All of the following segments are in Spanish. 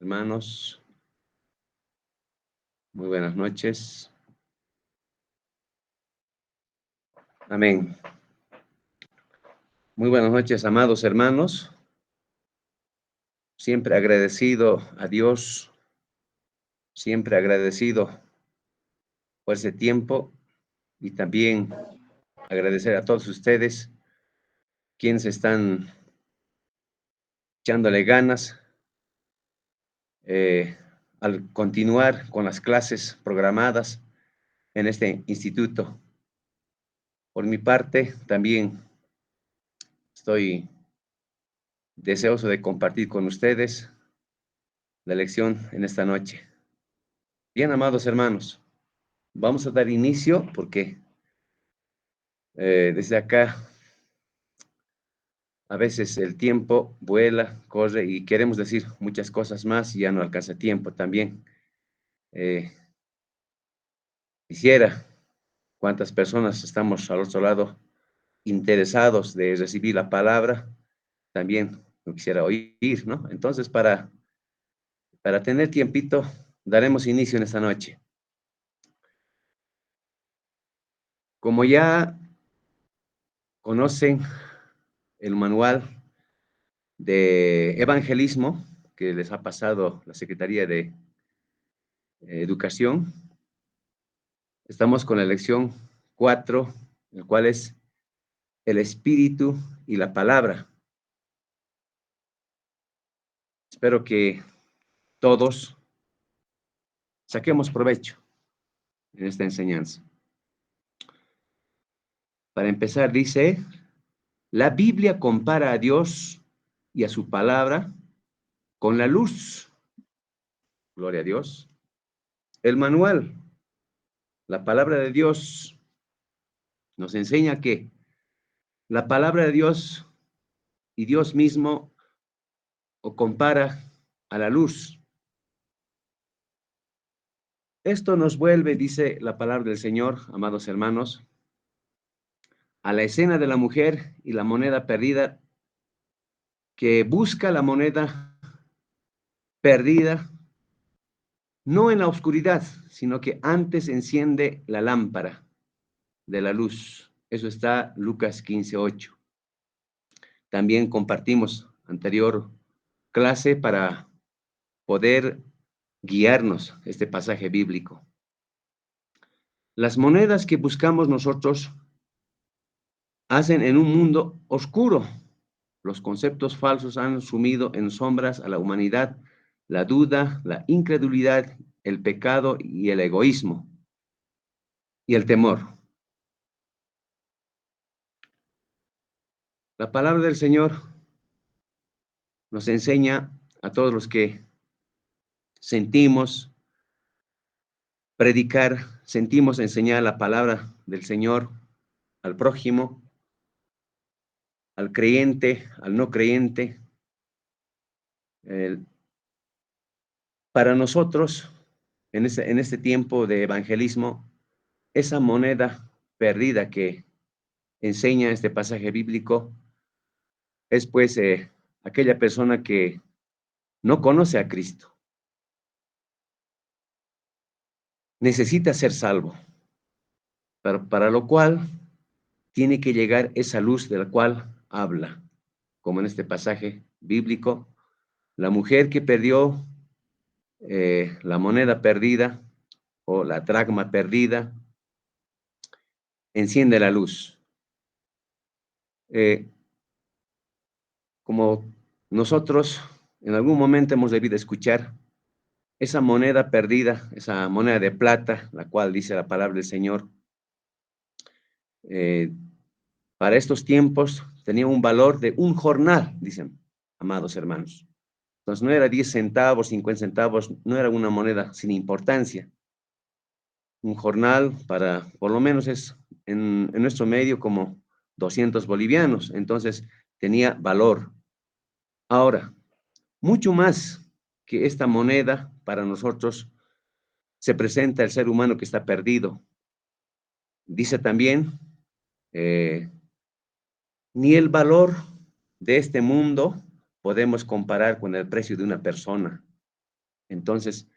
hermanos, muy buenas noches. Amén. Muy buenas noches, amados hermanos. Siempre agradecido a Dios, siempre agradecido por ese tiempo y también agradecer a todos ustedes quienes están echándole ganas al continuar con las clases programadas en este instituto. Por mi parte, también estoy deseoso de compartir con ustedes la lección en esta noche. Bien, amados hermanos, vamos a dar inicio porque desde acá a veces el tiempo vuela, corre y queremos decir muchas cosas más y ya no alcanza tiempo también. Eh, Quisiera, cuántas personas estamos al otro lado interesados de recibir la palabra, también lo quisiera oír, ¿no? Entonces, para tener tiempito, daremos inicio en esta noche. Como ya conocen el manual de evangelismo que les ha pasado la Secretaría de Educación, estamos con la lección 4, el cual es el espíritu y la palabra. Espero que todos saquemos provecho en esta enseñanza. Para empezar, dice, la Biblia compara a Dios y a su palabra con la luz. Gloria a Dios. El manual, la palabra de Dios, nos enseña que la palabra de Dios y Dios mismo o compara a la luz. Esto nos vuelve, dice la palabra del Señor, amados hermanos, a la escena de la mujer y la moneda perdida, que busca la moneda perdida, no en la oscuridad, sino que antes enciende la lámpara de la luz. Eso está Lucas 15:8. También compartimos anterior clase para poder guiarnos este pasaje bíblico. Las monedas que buscamos nosotros hacen en un mundo oscuro. Los conceptos falsos han sumido en sombras a la humanidad, la duda, la incredulidad, el pecado y el egoísmo y el temor. La palabra del Señor nos enseña a todos los que sentimos predicar, sentimos enseñar la palabra del Señor al prójimo, al creyente, al no creyente. Para nosotros, en este tiempo de evangelismo, esa moneda perdida que enseña este pasaje bíblico es pues aquella persona que no conoce a Cristo. Necesita ser salvo, para lo cual tiene que llegar esa luz de la cual habla, como en este pasaje bíblico, la mujer que perdió la moneda perdida o la dracma perdida, enciende la luz. Como nosotros en algún momento hemos debido escuchar esa moneda perdida, esa moneda de plata, la cual dice la palabra del Señor, para estos tiempos tenía un valor de un jornal, dicen, amados hermanos. Entonces no era 10 centavos, 50 centavos, no era una moneda sin importancia. Un jornal para, por lo menos es en nuestro medio como 200 bolivianos, entonces tenía valor. Ahora, mucho más que esta moneda para nosotros se presenta el ser humano que está perdido. Dice también, ni el valor de este mundo podemos comparar con el precio de una persona. Entonces,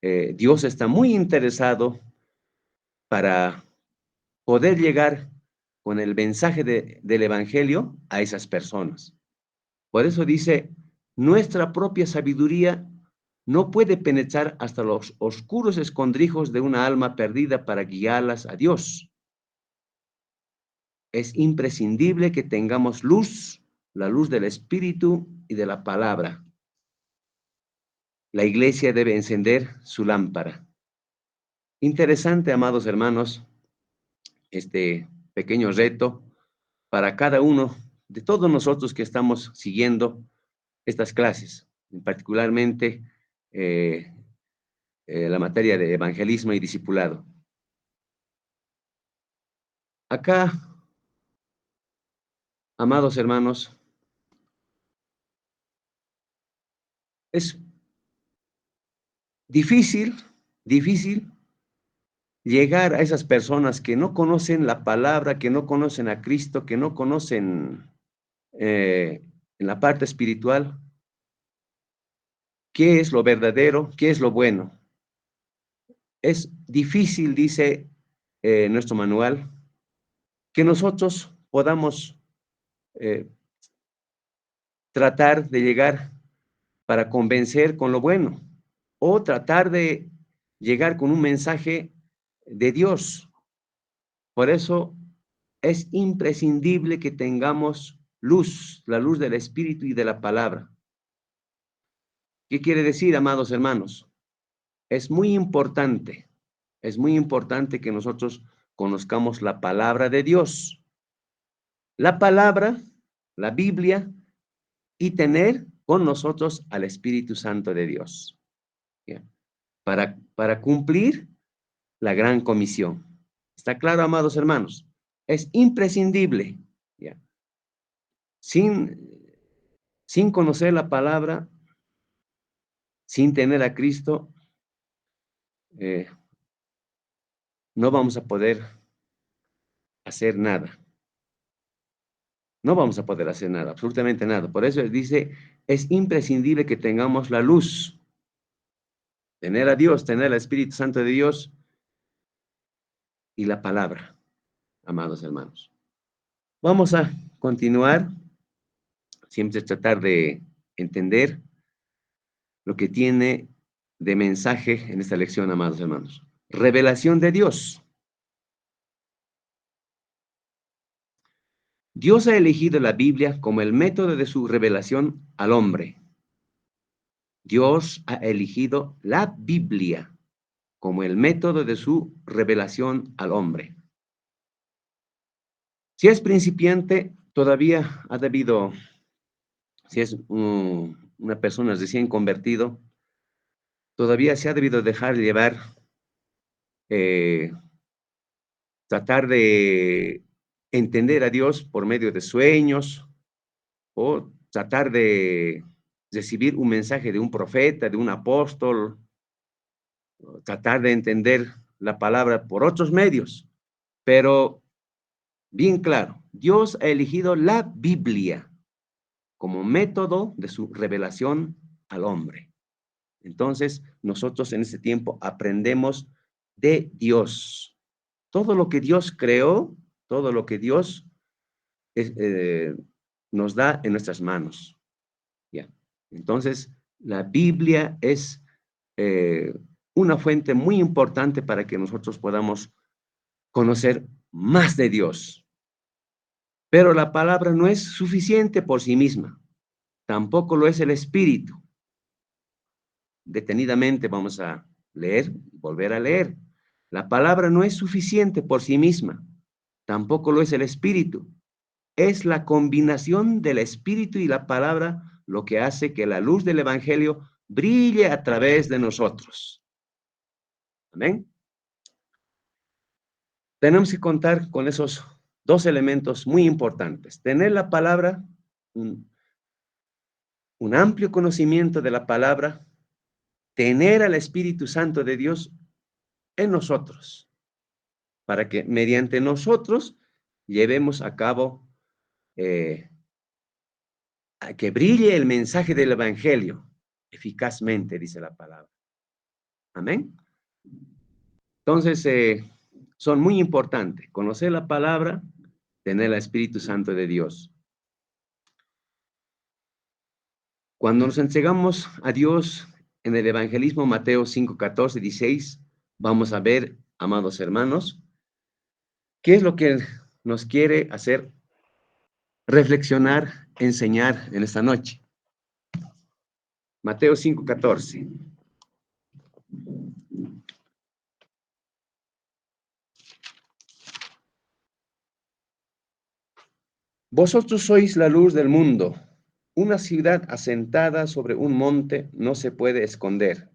Dios está muy interesado para poder llegar con el mensaje del Evangelio a esas personas. Por eso dice, nuestra propia sabiduría no puede penetrar hasta los oscuros escondrijos de una alma perdida para guiarlas a Dios. Es imprescindible que tengamos luz, la luz del Espíritu y de la palabra. La iglesia debe encender su lámpara. Interesante, amados hermanos, este pequeño reto para cada uno de todos nosotros que estamos siguiendo estas clases, particularmente eh, la materia de evangelismo y discipulado. Acá, amados hermanos, es difícil llegar a esas personas que no conocen la palabra, que no conocen a Cristo, que no conocen en la parte espiritual qué es lo verdadero, qué es lo bueno. Es difícil, dice nuestro manual, que nosotros podamos eh, tratar de llegar para convencer con lo bueno o tratar de llegar con un mensaje de Dios. Por eso es imprescindible que tengamos luz, la luz del Espíritu y de la palabra. ¿Qué quiere decir, amados hermanos? Es muy importante que nosotros conozcamos la palabra de Dios. La palabra, la Biblia, y tener con nosotros al Espíritu Santo de Dios, ¿ya? Para cumplir la gran comisión. ¿Está claro, amados hermanos? Es imprescindible, ¿ya? Sin, sin conocer la palabra, sin tener a Cristo, eh, no vamos a poder hacer nada. No vamos a poder hacer nada, absolutamente nada. Por eso él dice, es imprescindible que tengamos la luz, tener a Dios, tener al Espíritu Santo de Dios y la palabra, amados hermanos. Vamos a continuar, siempre tratar de entender lo que tiene de mensaje en esta lección, amados hermanos. Revelación de Dios. Dios ha elegido la Biblia como el método de su revelación al hombre. Dios ha elegido la Biblia como el método de su revelación al hombre. Si es principiante, todavía ha debido, si es una persona recién convertido, todavía se ha debido dejar llevar, eh, tratar de entender a Dios por medio de sueños o tratar de recibir un mensaje de un profeta, de un apóstol, tratar de entender la palabra por otros medios. Pero bien claro, Dios ha elegido la Biblia como método de su revelación al hombre. Entonces, nosotros en este tiempo aprendemos de Dios. Todo lo que Dios creó, todo lo que Dios nos da en nuestras manos. ¿Ya? Entonces, la Biblia es eh, una fuente muy importante para que nosotros podamos conocer más de Dios. Pero la palabra no es suficiente por sí misma. Tampoco lo es el Espíritu. Detenidamente vamos a leer, volver a leer. La palabra no es suficiente por sí misma. Tampoco lo es el Espíritu. Es la combinación del Espíritu y la palabra lo que hace que la luz del Evangelio brille a través de nosotros. Amén. Tenemos que contar con esos dos elementos muy importantes. Tener la palabra, un amplio conocimiento de la palabra, tener al Espíritu Santo de Dios en nosotros, para que mediante nosotros llevemos a cabo, a que brille el mensaje del Evangelio. eficazmente, dice la palabra. Amén. Entonces, son muy importantes. Conocer la palabra, tener el Espíritu Santo de Dios. Cuando nos entregamos a Dios en el evangelismo Mateo 5, 14, 16, vamos a ver, amados hermanos, qué es lo que nos quiere hacer reflexionar, enseñar en esta noche. Mateo 5, 14. Vosotros sois la luz del mundo. Una ciudad asentada sobre un monte no se puede esconder,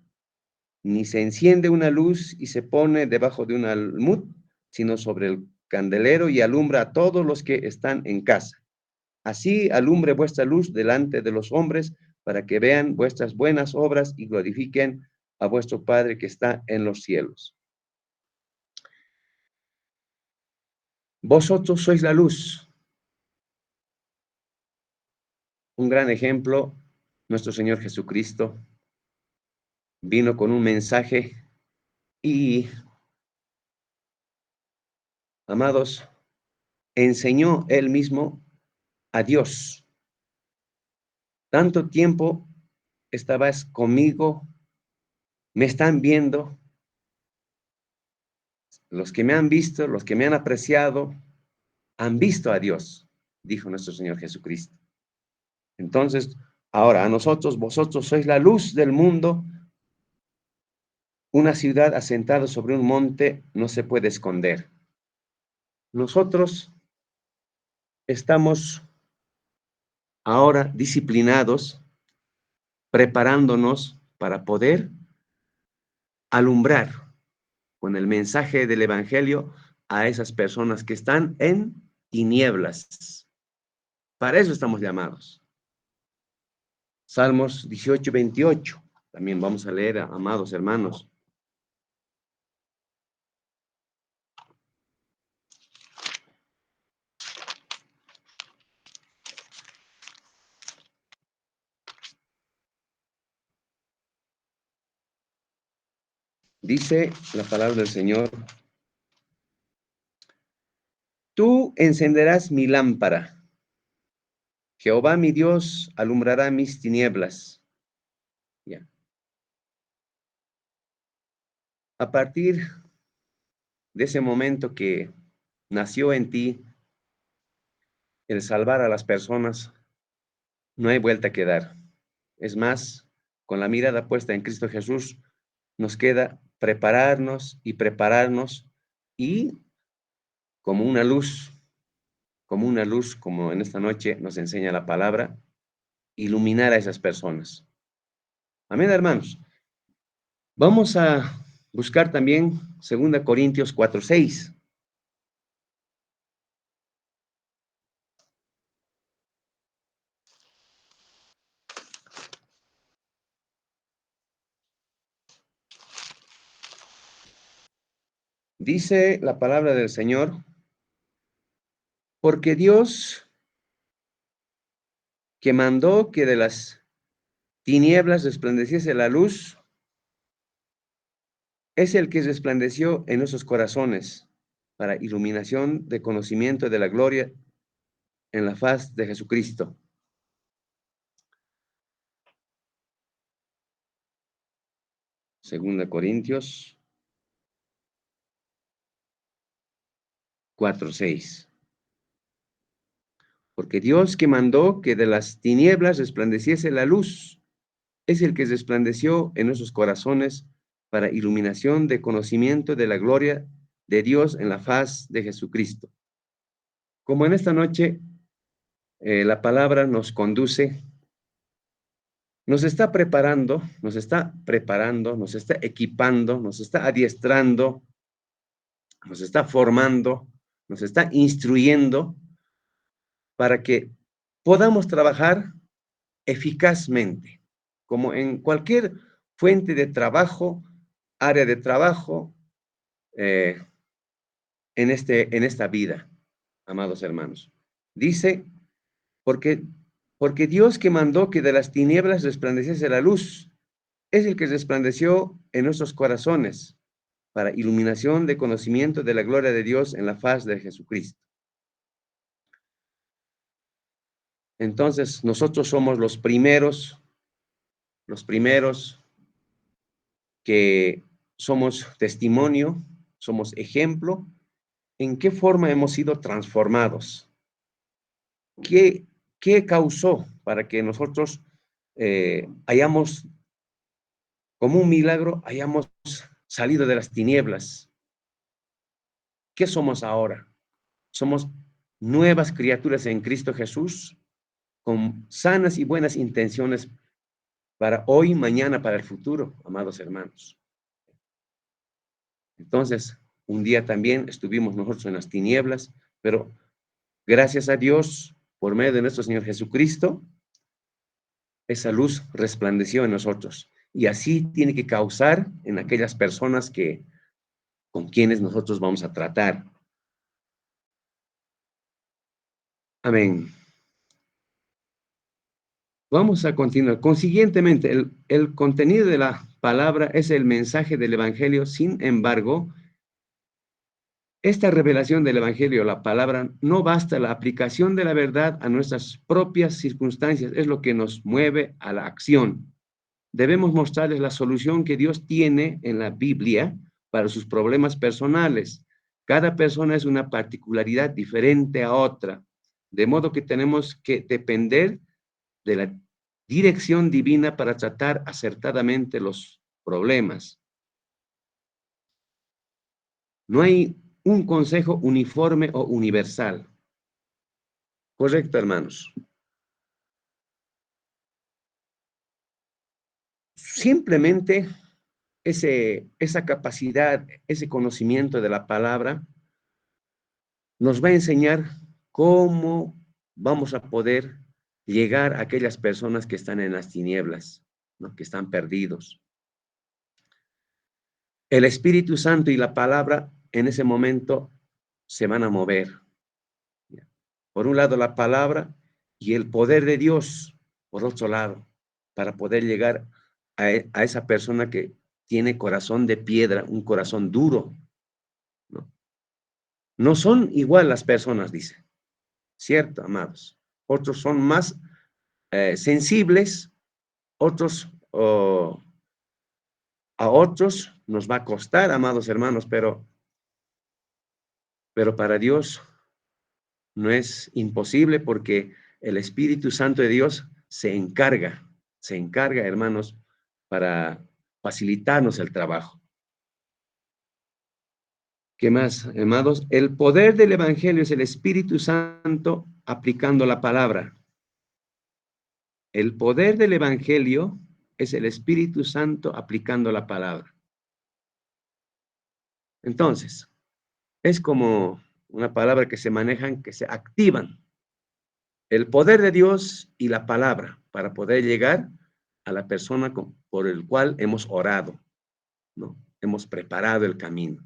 ni se enciende una luz y se pone debajo de un almud, sino sobre el candelero y alumbra a todos los que están en casa. Así alumbre vuestra luz delante de los hombres, para que vean vuestras buenas obras y glorifiquen a vuestro Padre que está en los cielos. Vosotros sois la luz. Un gran ejemplo, nuestro Señor Jesucristo vino con un mensaje y, amados, enseñó él mismo a Dios. Tanto tiempo estabas conmigo, me están viendo, los que me han visto, los que me han apreciado, han visto a Dios, dijo nuestro Señor Jesucristo. Entonces, ahora a nosotros, vosotros sois la luz del mundo. Una ciudad asentada sobre un monte no se puede esconder. Nosotros estamos ahora disciplinados, preparándonos para poder alumbrar con el mensaje del Evangelio a esas personas que están en tinieblas. Para eso estamos llamados. Salmos 18, 28. También vamos a leer, amados hermanos. Dice la palabra del Señor: tú encenderás mi lámpara. Jehová mi Dios alumbrará mis tinieblas. Ya. A partir de ese momento que nació en ti el salvar a las personas, no hay vuelta que dar. Es más, con la mirada puesta en Cristo Jesús, nos queda prepararnos y como una luz, como en esta noche nos enseña la palabra, iluminar a esas personas. Amén, hermanos. Vamos a buscar también 2 Corintios 4:6. Dice la palabra del Señor: porque Dios, que mandó que de las tinieblas resplandeciese la luz, es el que resplandeció en nuestros corazones para iluminación de conocimiento de la gloria en la faz de Jesucristo. Segunda Corintios 4:6. Porque Dios, que mandó que de las tinieblas resplandeciese la luz, es el que resplandeció en nuestros corazones para iluminación de conocimiento de la gloria de Dios en la faz de Jesucristo. Como en esta noche la palabra nos conduce, nos está preparando, nos está equipando, nos está adiestrando, nos está formando, nos está instruyendo para que podamos trabajar eficazmente, como en cualquier fuente de trabajo, área de trabajo, en esta vida, amados hermanos. Dice, porque Dios, que mandó que de las tinieblas resplandeciese la luz, es el que resplandeció en nuestros corazones para iluminación de conocimiento de la gloria de Dios en la faz de Jesucristo. Entonces, nosotros somos los primeros que somos testimonio, somos ejemplo, en qué forma hemos sido transformados. ¿Qué causó para que nosotros hayamos, como un milagro, hayamos salido de las tinieblas? ¿Qué somos ahora? Somos nuevas criaturas en Cristo Jesús, con sanas y buenas intenciones para hoy, mañana, para el futuro, amados hermanos. Entonces, un día también estuvimos nosotros en las tinieblas, pero gracias a Dios, por medio de nuestro Señor Jesucristo, esa luz resplandeció en nosotros. Y así tiene que causar en aquellas personas con quienes nosotros vamos a tratar. Amén. Vamos a continuar. Consiguientemente, el contenido de la palabra es el mensaje del Evangelio. Sin embargo, esta revelación del Evangelio, la palabra, no basta. La aplicación de la verdad a nuestras propias circunstancias es lo que nos mueve a la acción. Debemos mostrarles la solución que Dios tiene en la Biblia para sus problemas personales. Cada persona es una particularidad diferente a otra, de modo que tenemos que depender de la dirección divina para tratar acertadamente los problemas. No hay un consejo uniforme o universal. Correcto, hermanos. Simplemente esa capacidad, ese conocimiento de la palabra nos va a enseñar cómo vamos a poder llegar a aquellas personas que están en las tinieblas, ¿no? Que están perdidos. El Espíritu Santo y la palabra en ese momento se van a mover. Por un lado la palabra y el poder de Dios, por otro lado, para poder llegar a esa persona que tiene corazón de piedra, un corazón duro, ¿no? No son igual las personas, dice. Cierto, amados. Otros son más sensibles, otros a otros nos va a costar, amados hermanos, pero para Dios no es imposible porque el Espíritu Santo de Dios se encarga, hermanos, para facilitarnos el trabajo. ¿Qué más, amados? El poder del Evangelio es el Espíritu Santo aplicando la palabra. El poder del Evangelio es el Espíritu Santo aplicando la palabra. Entonces, es como una palabra que se manejan, que se activan. El poder de Dios y la palabra para poder llegar a la persona por el cual hemos orado, ¿no? Hemos preparado el camino.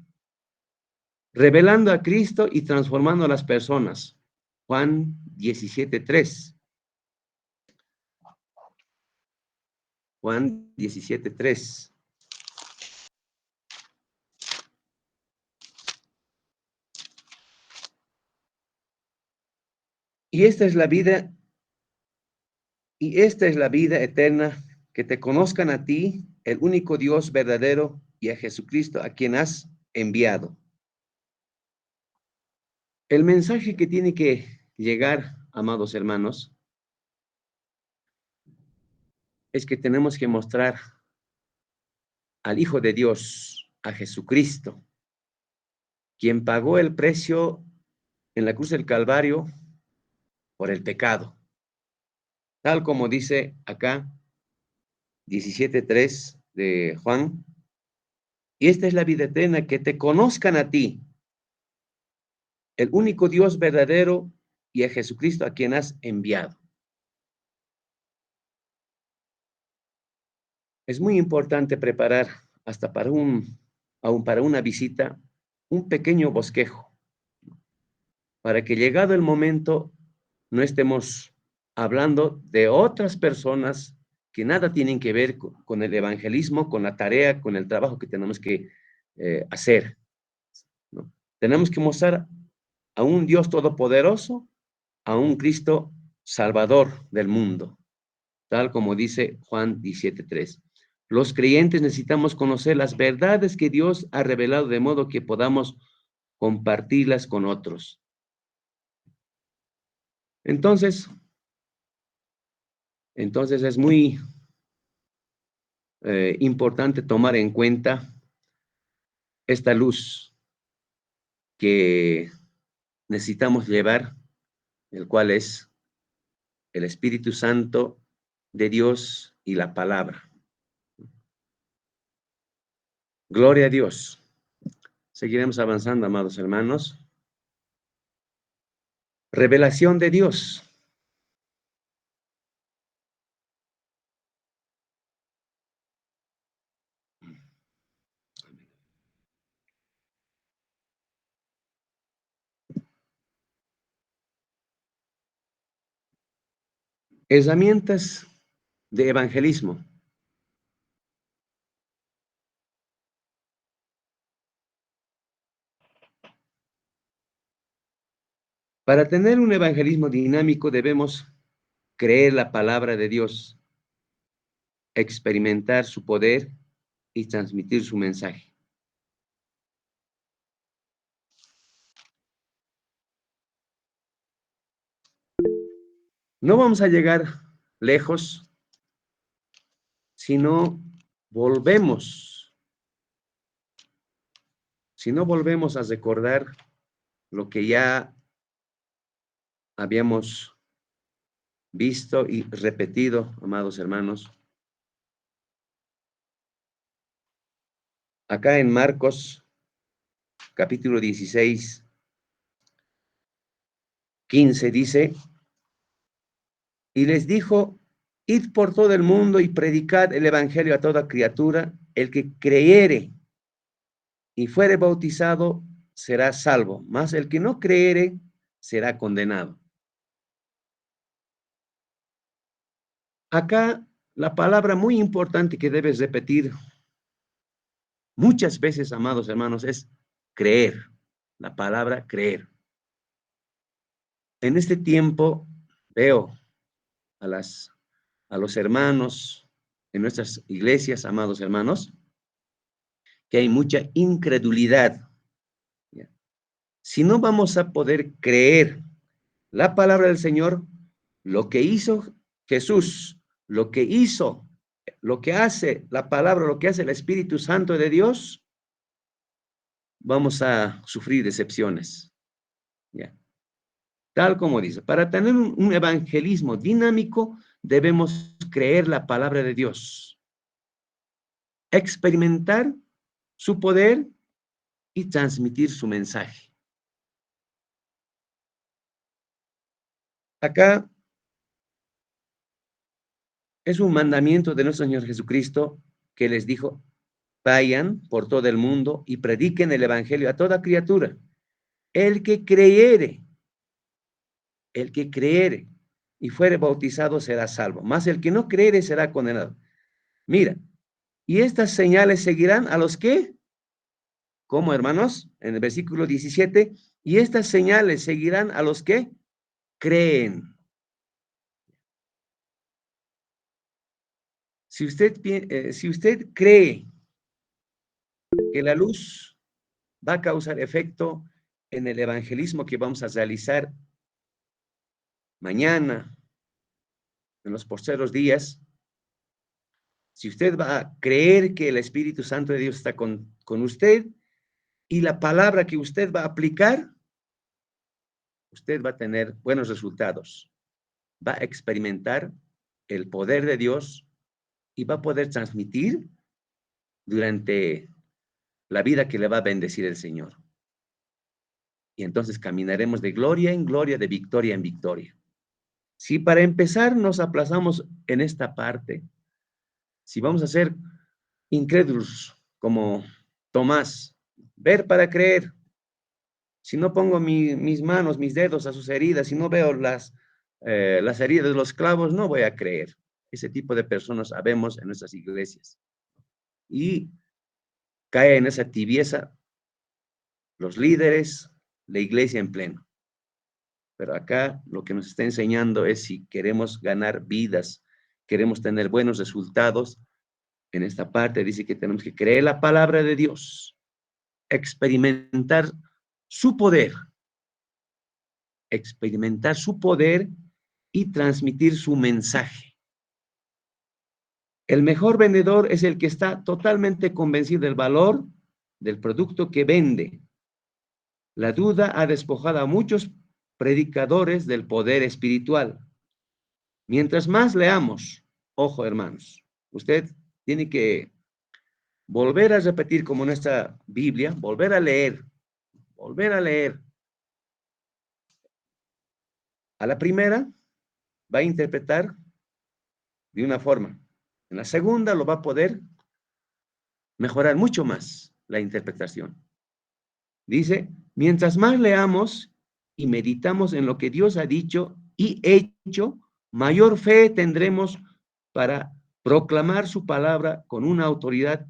Revelando a Cristo y transformando a las personas. Juan 17:3. Juan 17:3. Y esta es la vida, y esta es la vida eterna, que te conozcan a ti, el único Dios verdadero, y a Jesucristo, a quien has enviado. El mensaje que tiene que llegar, amados hermanos, es que tenemos que mostrar al Hijo de Dios, a Jesucristo, quien pagó el precio en la cruz del Calvario por el pecado. Tal como dice acá 17:3 de Juan, y esta es la vida eterna, que te conozcan a ti, el único Dios verdadero, y a Jesucristo a quien has enviado. Es muy importante preparar hasta aún para una visita, un pequeño bosquejo, para que llegado el momento no estemos hablando de otras personas que nada tienen que ver con el evangelismo, con la tarea, con el trabajo que tenemos que hacer, ¿no? Tenemos que mostrar a un Dios todopoderoso, a un Cristo salvador del mundo, tal como dice Juan 17:3. Los creyentes necesitamos conocer las verdades que Dios ha revelado de modo que podamos compartirlas con otros. Entonces es muy importante tomar en cuenta esta luz que necesitamos llevar, el cual es el Espíritu Santo de Dios y la palabra. Gloria a Dios. Seguiremos avanzando, amados hermanos. Revelación de Dios. Herramientas de evangelismo. Para tener un evangelismo dinámico debemos creer la palabra de Dios, experimentar su poder y transmitir su mensaje. No vamos a llegar lejos si no volvemos, a recordar lo que ya habíamos visto y repetido, amados hermanos. Acá en Marcos, capítulo 16, 15 dice, y les dijo, id por todo el mundo y predicad el evangelio a toda criatura, el que creyere y fuere bautizado será salvo, mas el que no creyere será condenado. Acá la palabra muy importante que debes repetir muchas veces, amados hermanos, es creer. La palabra creer. En este tiempo veo a los hermanos en nuestras iglesias, amados hermanos, que hay mucha incredulidad. Si no vamos a poder creer la palabra del Señor, lo que hizo Jesús, lo que hizo, lo que hace la palabra, lo que hace el Espíritu Santo de Dios, vamos a sufrir decepciones. ¿Ya? Tal como dice, para tener un evangelismo dinámico, debemos creer la palabra de Dios, experimentar su poder y transmitir su mensaje. Acá es un mandamiento de nuestro Señor Jesucristo que les dijo, vayan por todo el mundo y prediquen el evangelio a toda criatura. El que creyere y fuere bautizado será salvo, mas el que no creyere será condenado. Mira, y estas señales seguirán a los que, ¿cómo, hermanos? En el versículo 17, y estas señales seguirán a los que creen. Si usted cree que la luz va a causar efecto en el evangelismo que vamos a realizar mañana, en los postreros días, si usted va a creer que el Espíritu Santo de Dios está con usted y la palabra que usted va a aplicar, usted va a tener buenos resultados. Va a experimentar el poder de Dios y va a poder transmitir durante la vida que le va a bendecir el Señor. Y entonces caminaremos de gloria en gloria, de victoria en victoria. Si para empezar nos aplazamos en esta parte, si vamos a ser incrédulos como Tomás, ver para creer, si no pongo mis manos, mis dedos a sus heridas, si no veo las heridas de los clavos, no voy a creer. Ese tipo de personas habemos en nuestras iglesias. Y cae en esa tibieza los líderes, la iglesia en pleno. Pero acá lo que nos está enseñando es si queremos ganar vidas, queremos tener buenos resultados, en esta parte dice que tenemos que creer la palabra de Dios, su poder, experimentar su poder y transmitir su mensaje. El mejor vendedor es el que está totalmente convencido del valor del producto que vende. La duda ha despojado a muchos predicadores del poder espiritual. Mientras más leamos, ojo hermanos, usted tiene que volver a repetir como en esta Biblia, volver a leer. A la primera va a interpretar de una forma. En la segunda lo va a poder mejorar mucho más la interpretación. Dice, mientras más leamos y meditamos en lo que Dios ha dicho y hecho, mayor fe tendremos para proclamar su palabra con una autoridad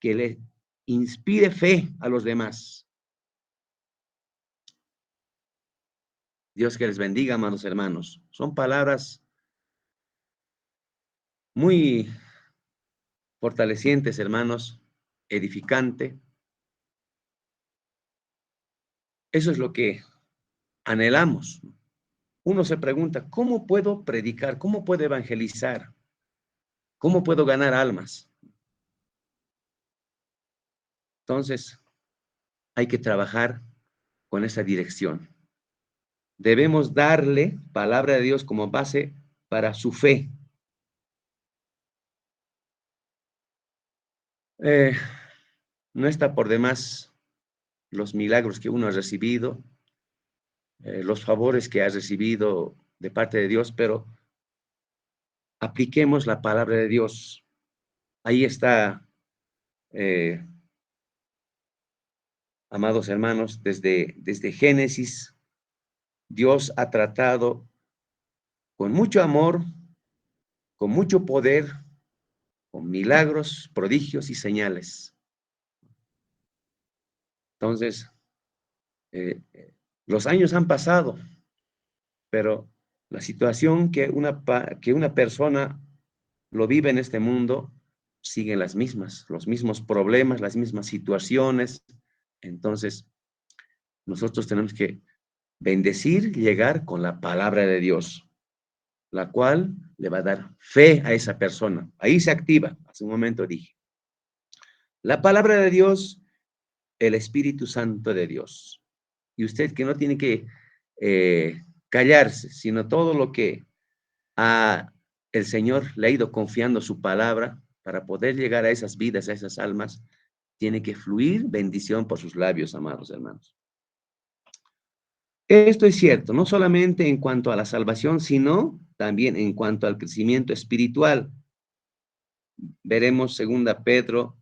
que le inspire fe a los demás. Dios que les bendiga, amados hermanos. Son palabras muy fortalecientes, hermanos, edificante. Eso es lo que anhelamos. Uno se pregunta, ¿cómo puedo predicar? ¿Cómo puedo evangelizar? ¿Cómo puedo ganar almas? Entonces, hay que trabajar con esa dirección. Debemos darle palabra de Dios como base para su fe. No está por demás los milagros que uno ha recibido, los favores que ha recibido de parte de Dios, pero apliquemos la palabra de Dios. Ahí está, amados hermanos, desde Génesis, Dios ha tratado con mucho amor, con mucho poder, con milagros, prodigios y señales. Entonces, los años han pasado, pero la situación que una persona lo vive en este mundo siguen las mismas, los mismos problemas, las mismas situaciones. Entonces, nosotros tenemos que bendecir, llegar con la palabra de Dios, la cual le va a dar fe a esa persona. Ahí se activa, hace un momento dije. La palabra de Dios, el Espíritu Santo de Dios. Y usted que no tiene que callarse, sino todo lo que el Señor le ha ido confiando su palabra para poder llegar a esas vidas, a esas almas, tiene que fluir bendición por sus labios, amados hermanos. Esto es cierto, no solamente en cuanto a la salvación, sino también en cuanto al crecimiento espiritual. Veremos 2 Pedro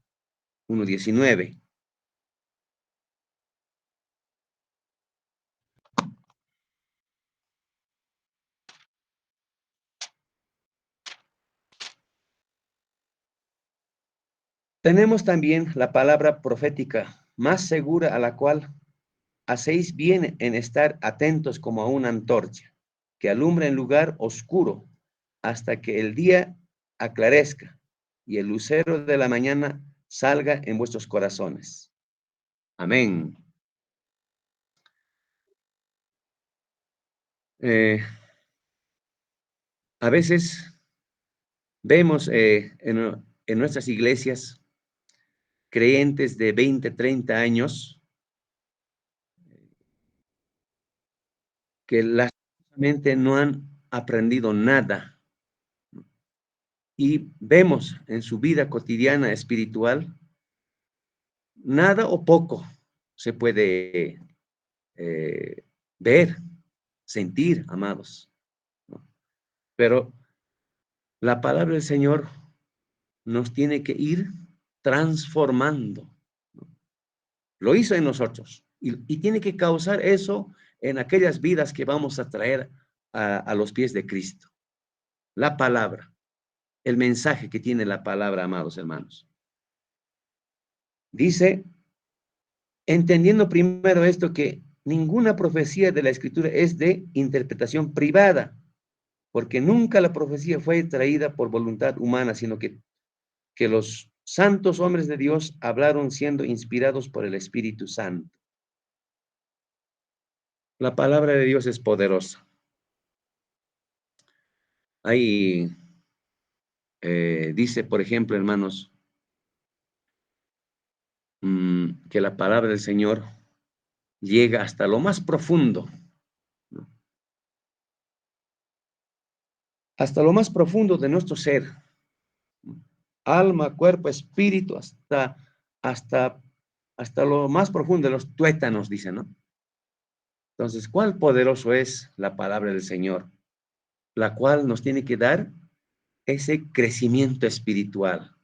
1:19. Tenemos también la palabra profética más segura a la cual hacéis bien en estar atentos como a una antorcha que alumbra en lugar oscuro hasta que el día aclarezca y el lucero de la mañana salga en vuestros corazones. Amén. A veces vemos en nuestras iglesias creyentes de 20, 30 años que lastimosamente no han aprendido nada. Y vemos en su vida cotidiana espiritual, nada o poco se puede ver, sentir, amados, ¿no? Pero la palabra del Señor nos tiene que ir transformando, ¿no? Lo hizo en nosotros y tiene que causar eso en aquellas vidas que vamos a traer a los pies de Cristo. La palabra. el mensaje que tiene la palabra, amados hermanos. Dice, entendiendo primero esto, que ninguna profecía de la Escritura es de interpretación privada, porque nunca la profecía fue traída por voluntad humana, sino que los santos hombres de Dios hablaron siendo inspirados por el Espíritu Santo. La palabra de Dios es poderosa. Ahí dice, por ejemplo, hermanos, que la palabra del Señor llega hasta lo más profundo, ¿no? Hasta lo más profundo de nuestro ser, ¿no? Alma, cuerpo, espíritu, hasta lo más profundo de los tuétanos, dice, ¿no? Entonces, ¿cuál poderoso es la palabra del Señor? La cual nos tiene que dar ese crecimiento espiritual,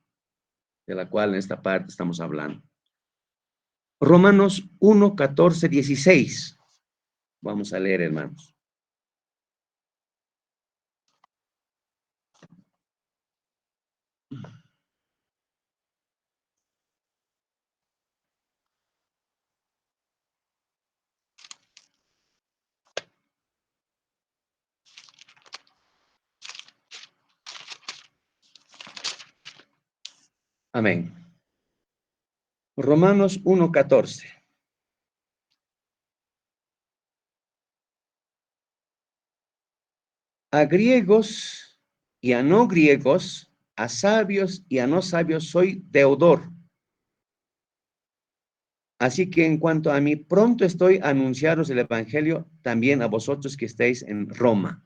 de la cual en esta parte estamos hablando. Romanos 1, 14, 16. Vamos a leer, hermanos. Amén. Romanos 1, 14. A griegos y a no griegos, a sabios y a no sabios soy deudor. Así que en cuanto a mí, pronto estoy a anunciaros el evangelio también a vosotros que estéis en Roma.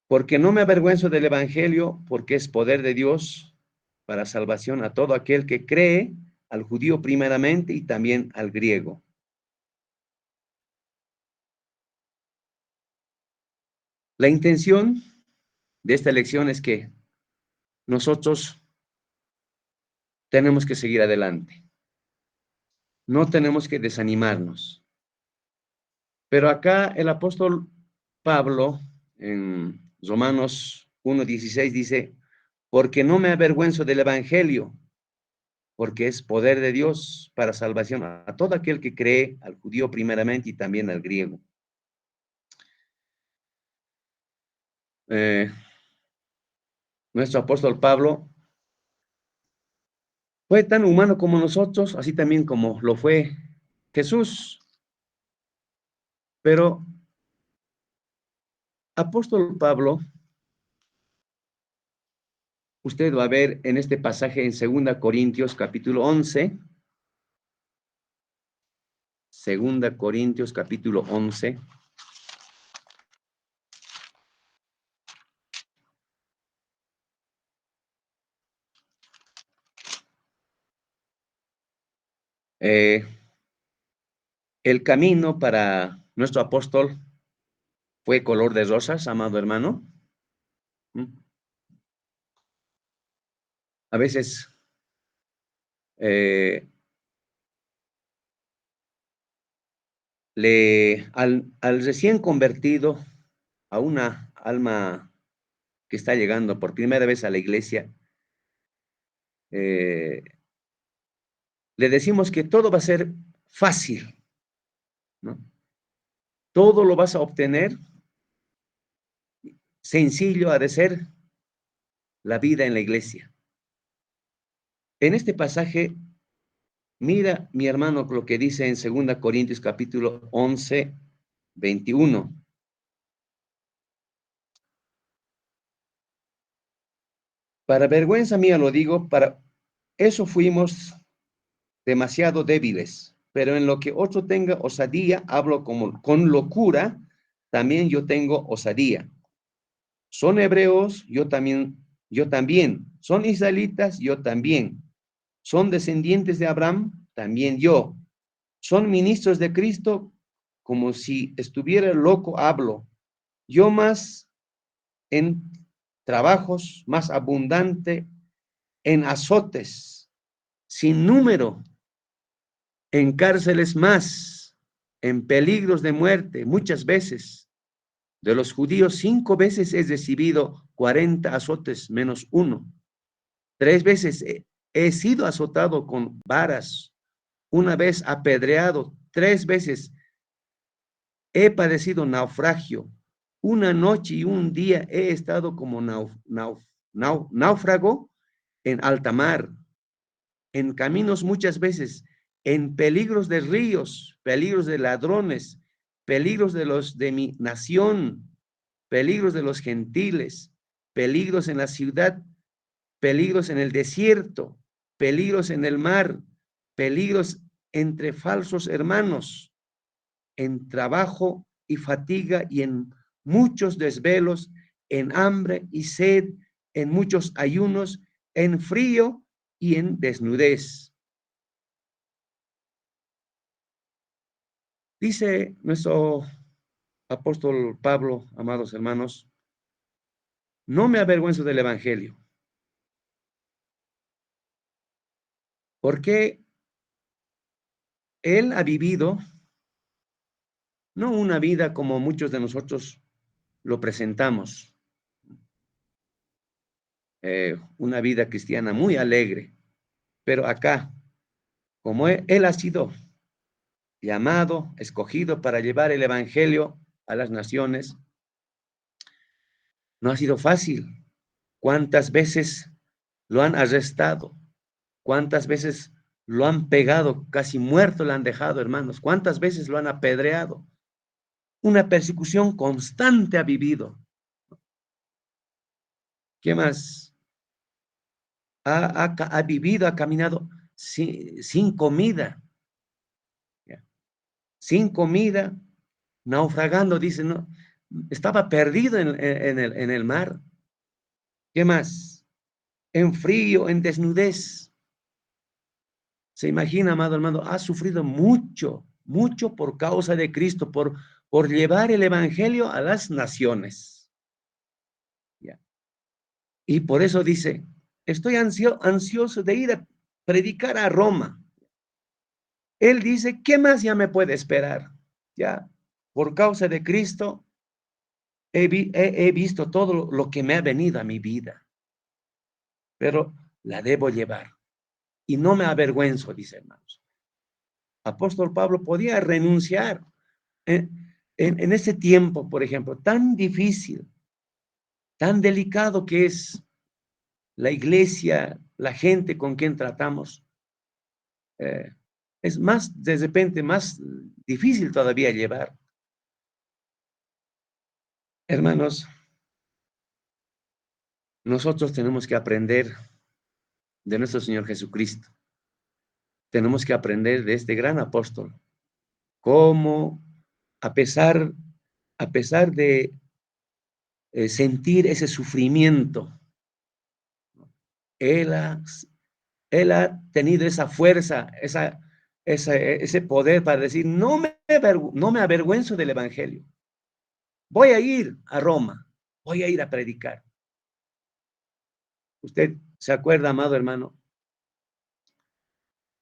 Porque no me avergüenzo del evangelio, porque es poder de Dios para salvación a todo aquel que cree, al judío primeramente y también al griego. La intención de esta lección es que nosotros tenemos que seguir adelante. No tenemos que desanimarnos. Pero acá el apóstol Pablo, en Romanos 1:16, dice, porque no me avergüenzo del evangelio, porque es poder de Dios para salvación a todo aquel que cree, al judío primeramente y también al griego. Nuestro apóstol Pablo fue tan humano como nosotros, así también como lo fue Jesús. Pero apóstol Pablo, usted va a ver en este pasaje en 2 Corintios capítulo 11, 2 Corintios capítulo 11. El camino para nuestro apóstol fue color de rosas, amado hermano. A veces al recién convertido, a una alma que está llegando por primera vez a la iglesia, le decimos que todo va a ser fácil, ¿no? Todo lo vas a obtener, sencillo ha de ser la vida en la iglesia. En este pasaje, mira, mi hermano, lo que dice en 2 Corintios capítulo 11, 21. Para vergüenza mía lo digo, para eso fuimos demasiado débiles, pero en lo que otro tenga osadía, hablo como con locura, también yo tengo osadía. Son hebreos, yo también. Son israelitas, yo también. Son descendientes de Abraham, también yo. Son ministros de Cristo, como si estuviera loco hablo. Yo más en trabajos, más abundante en azotes, sin número, en cárceles más, en peligros de muerte, muchas veces. De los judíos 5 veces he recibido 40 azotes menos uno. 3 veces he sido azotado con varas, una vez apedreado, 3 veces he padecido naufragio. Una noche y un día he estado como náufrago en alta mar, en caminos muchas veces, en peligros de ríos, peligros de ladrones, peligros de los de mi nación, peligros de los gentiles, peligros en la ciudad, peligros en el desierto, peligros en el mar, peligros entre falsos hermanos, en trabajo y fatiga y en muchos desvelos, en hambre y sed, en muchos ayunos, en frío y en desnudez. Dice nuestro apóstol Pablo, amados hermanos, no me avergüenzo del Evangelio, porque él ha vivido no una vida como muchos de nosotros lo presentamos, una vida cristiana muy alegre, pero acá, como él ha sido llamado, escogido para llevar el Evangelio a las naciones, no ha sido fácil. ¿Cuántas veces lo han arrestado? ¿Cuántas veces lo han pegado? Casi muerto lo han dejado, hermanos. ¿Cuántas veces lo han apedreado? Una persecución constante ha vivido. ¿Qué más? Ha vivido, ha caminado sin comida, sin comida, naufragando, dice, no, estaba perdido en el mar. ¿Qué más? En frío, en desnudez. Se imagina, amado hermano, ha sufrido mucho, mucho por causa de Cristo, por llevar el Evangelio a las naciones. ¿Ya? Y por eso dice, estoy ansioso de ir a predicar a Roma. Él dice, ¿qué más ya me puede esperar? Ya, por causa de Cristo, he visto todo lo que me ha venido a mi vida, pero la debo llevar. Y no me avergüenzo, dice, hermanos. Apóstol Pablo podía renunciar en ese tiempo, por ejemplo, tan difícil, tan delicado que es la iglesia, la gente con quien tratamos. Es más, de repente, más difícil todavía llevar. Hermanos, nosotros tenemos que aprender de nuestro Señor Jesucristo. Tenemos que aprender de este gran apóstol, cómo a pesar de sentir ese sufrimiento, él ha, él ha tenido esa fuerza, ese poder para decir, no me avergüenzo del Evangelio. Voy a ir a Roma, voy a ir a predicar. Usted se acuerda, amado hermano,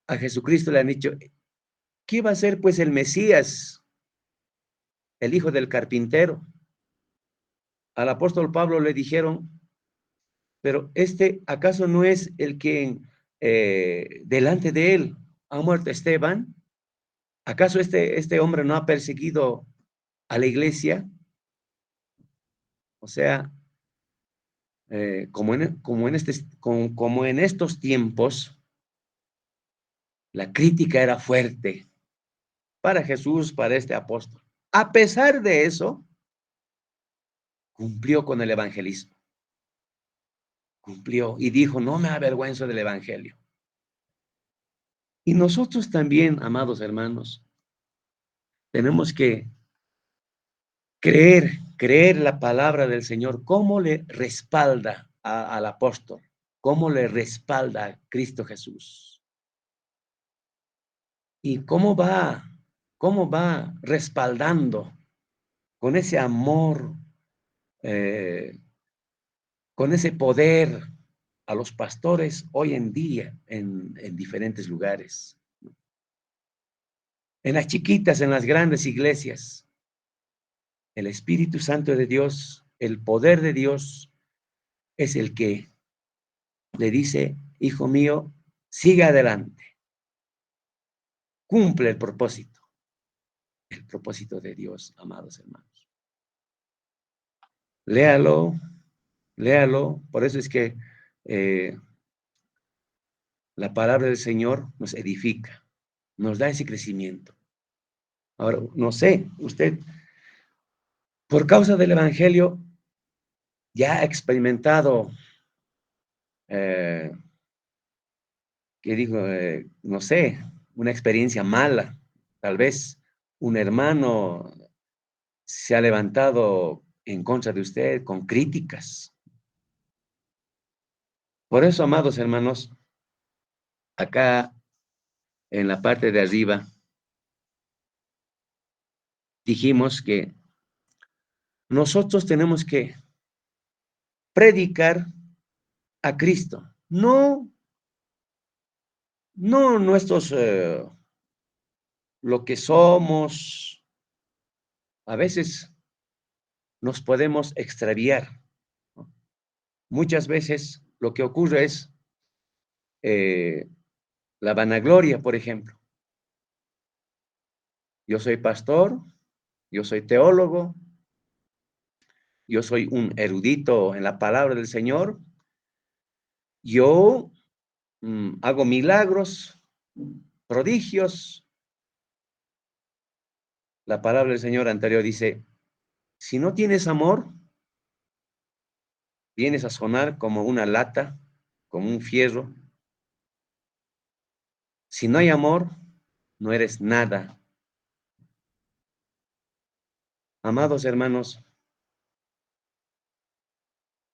a Jesucristo le han dicho, ¿qué va a ser pues el Mesías, el hijo del carpintero? Al apóstol Pablo le dijeron, pero ¿acaso no es el que delante de él ha muerto Esteban? ¿Acaso este hombre no ha perseguido a la iglesia? O sea, como en estos tiempos, la crítica era fuerte para Jesús, para este apóstol. A pesar de eso, cumplió con el evangelismo. Cumplió y dijo, no me avergüenzo del evangelio. Y nosotros también, amados hermanos, tenemos que creer la palabra del Señor, cómo le respalda al apóstol, cómo le respalda a Cristo Jesús. Y cómo va respaldando con ese amor, eh, con ese poder a los pastores hoy en día en diferentes lugares. En las chiquitas, en las grandes iglesias. El Espíritu Santo de Dios, el poder de Dios, es el que le dice, hijo mío, sigue adelante, cumple el propósito de Dios, amados hermanos. Léalo, léalo, por eso es que eh, la palabra del Señor nos edifica, nos da ese crecimiento. Ahora, no sé, usted, por causa del Evangelio, ya ha experimentado, eh, ¿qué digo? No sé, una experiencia mala. Tal vez un hermano se ha levantado en contra de usted con críticas. Por eso, amados hermanos, acá en la parte de arriba dijimos que nosotros tenemos que predicar a Cristo, no nuestros, lo que somos. A veces nos podemos extraviar, ¿no? Muchas veces lo que ocurre es eh, la vanagloria, por ejemplo. Yo soy pastor, yo soy teólogo, yo soy un erudito en la palabra del Señor, yo hago milagros, prodigios. La palabra del Señor anterior dice, si no tienes amor, vienes a sonar como una lata, como un fierro. Si no hay amor, no eres nada. Amados hermanos,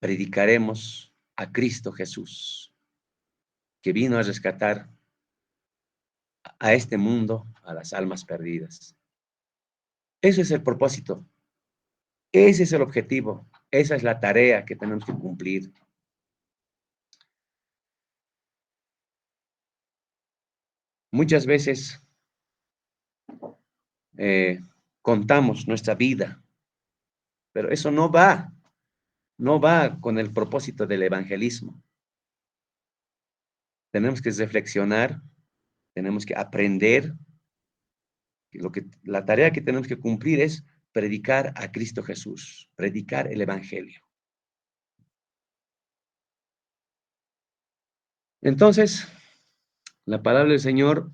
predicaremos a Cristo Jesús, que vino a rescatar a este mundo, a las almas perdidas. Ese es el propósito, ese es el objetivo, esa es la tarea que tenemos que cumplir. Muchas veces eh, contamos nuestra vida, pero eso no va con el propósito del evangelismo. Tenemos que reflexionar, tenemos que aprender. La tarea que tenemos que cumplir es predicar a Cristo Jesús, predicar el Evangelio. Entonces, la palabra del Señor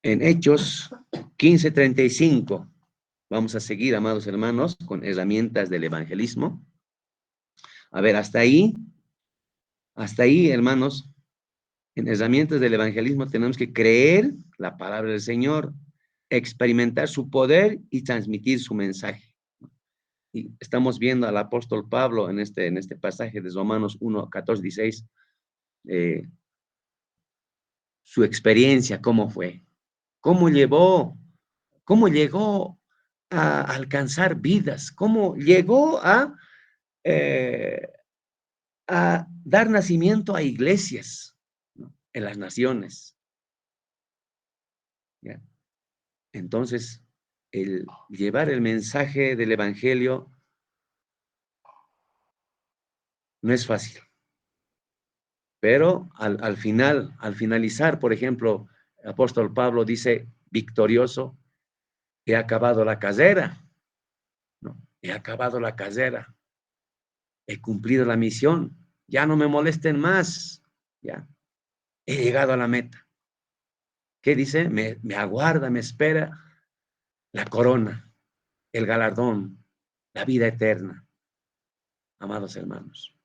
en Hechos 15:35. Vamos a seguir, amados hermanos, con herramientas del evangelismo. A ver, hasta ahí, hermanos, en herramientas del evangelismo tenemos que creer la palabra del Señor, experimentar su poder y transmitir su mensaje. Y estamos viendo al apóstol Pablo en este pasaje de Romanos 1:14-16, eh, su experiencia, cómo fue, cómo cómo llegó a alcanzar vidas, cómo llegó eh, a dar nacimiento a iglesias, ¿no? En las naciones. ¿Ya? Entonces, el llevar el mensaje del Evangelio no es fácil, pero al finalizar, por ejemplo, el apóstol Pablo dice, victorioso, he acabado la carrera, ¿no? He acabado la carrera, he cumplido la misión, ya no me molesten más, ya, he llegado a la meta. ¿Qué dice? Me aguarda, me espera la corona, el galardón, la vida eterna, amados hermanos.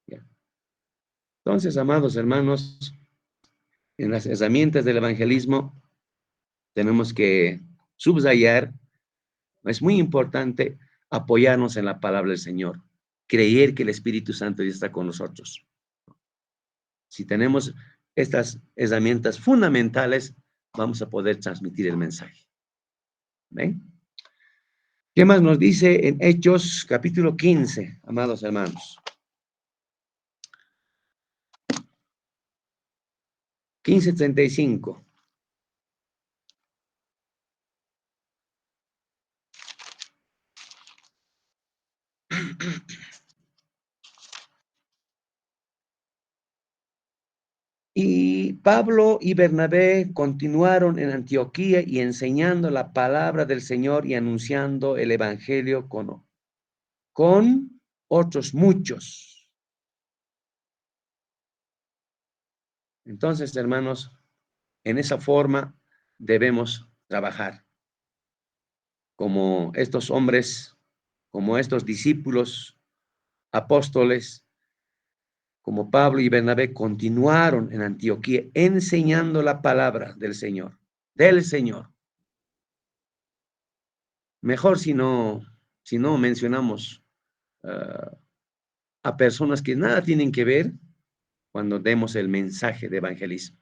¿Ya? Entonces, amados hermanos, en las herramientas del evangelismo tenemos que subrayar, es muy importante apoyarnos en la palabra del Señor, creer que el Espíritu Santo ya está con nosotros. Si tenemos estas herramientas fundamentales, vamos a poder transmitir el mensaje. ¿Ven? ¿Qué más nos dice en Hechos capítulo 15, amados hermanos? 15:35. Y Pablo y Bernabé continuaron en Antioquía y enseñando la palabra del Señor y anunciando el evangelio con otros muchos. Entonces, hermanos, en esa forma debemos trabajar como estos hombres, como estos discípulos, apóstoles, como Pablo y Bernabé continuaron en Antioquía enseñando la palabra del Señor, del Señor. Mejor si no mencionamos a personas que nada tienen que ver cuando demos el mensaje de evangelismo.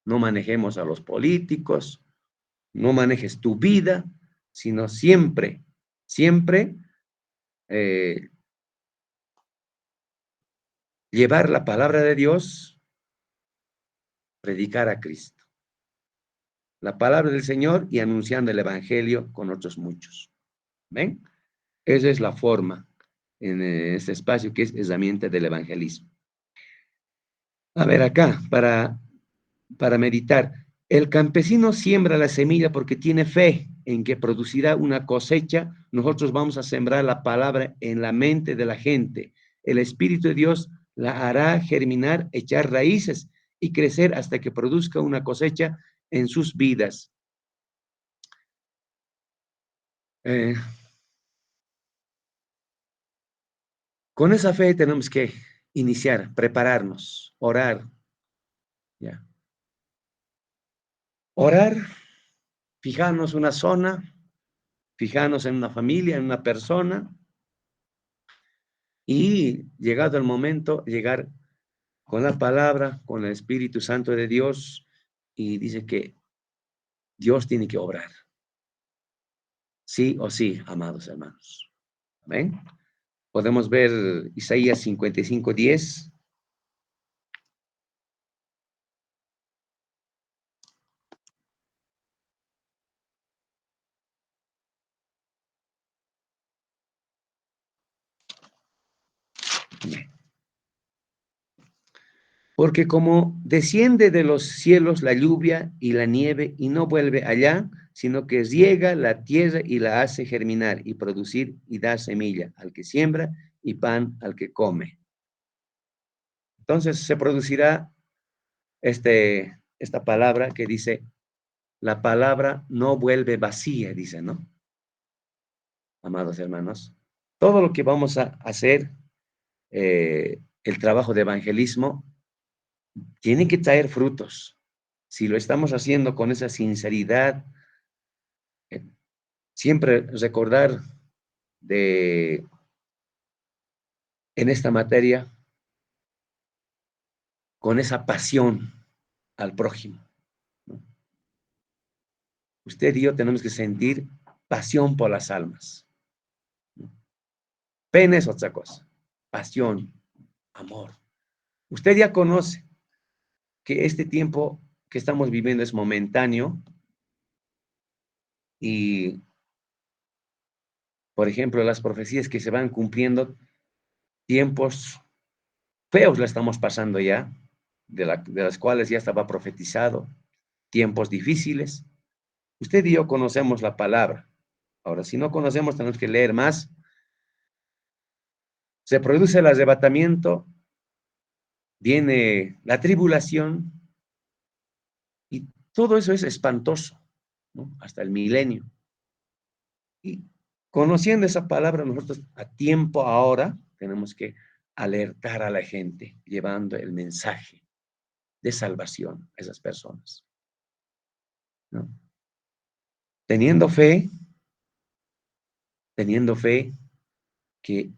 No manejemos a los políticos, no manejes tu vida, sino siempre, siempre eh, llevar la palabra de Dios, predicar a Cristo, la palabra del Señor y anunciando el evangelio con otros muchos. ¿Ven? Esa es la forma en este espacio que es herramienta del evangelismo. A ver, acá, para meditar. El campesino siembra la semilla porque tiene fe en que producirá una cosecha. Nosotros vamos a sembrar la palabra en la mente de la gente. El Espíritu de Dios la hará germinar, echar raíces y crecer hasta que produzca una cosecha en sus vidas. Eh, con esa fe tenemos que iniciar, prepararnos, orar. ¿Ya? Orar, fijarnos una zona, fijarnos en una familia, en una persona, y llegado el momento, llegar con la palabra, con el Espíritu Santo de Dios, y dice que Dios tiene que obrar. Sí o sí, amados hermanos. ¿Ven? Podemos ver Isaías 55:10. Porque como desciende de los cielos la lluvia y la nieve y no vuelve allá, sino que riega la tierra y la hace germinar y producir y dar semilla al que siembra y pan al que come. Entonces se producirá esta palabra que dice, la palabra no vuelve vacía, dice, ¿no? Amados hermanos, todo lo que vamos a hacer, el trabajo de evangelismo, tiene que traer frutos. Si lo estamos haciendo con esa sinceridad, eh, siempre recordar de, en esta materia, con esa pasión al prójimo, ¿no? Usted y yo tenemos que sentir pasión por las almas, ¿no? Pena es otra cosa, pasión, amor. Usted ya conoce que este tiempo que estamos viviendo es momentáneo y, por ejemplo, las profecías que se van cumpliendo, tiempos feos la estamos pasando ya, de las cuales ya estaba profetizado, tiempos difíciles. Usted y yo conocemos la palabra. Ahora, si no conocemos, tenemos que leer más. Se produce el arrebatamiento, viene la tribulación y todo eso es espantoso, ¿no? Hasta el milenio. Y conociendo esa palabra, nosotros a tiempo ahora tenemos que alertar a la gente, llevando el mensaje de salvación a esas personas, ¿no? Teniendo fe, teniendo fe que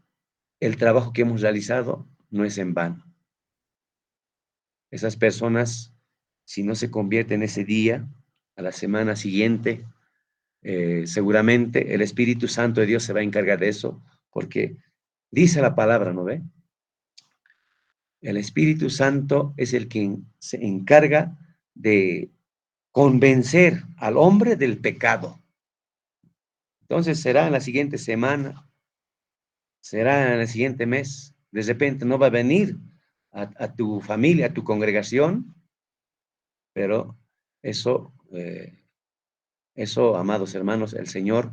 el trabajo que hemos realizado no es en vano. Esas personas, si no se convierten ese día, a la semana siguiente, seguramente el Espíritu Santo de Dios se va a encargar de eso, porque dice la palabra, ¿no ve? El Espíritu Santo es el que se encarga de convencer al hombre del pecado. Entonces será en la siguiente semana será en el siguiente mes. De repente no va a venir a tu familia, a tu congregación, pero eso, amados hermanos, el Señor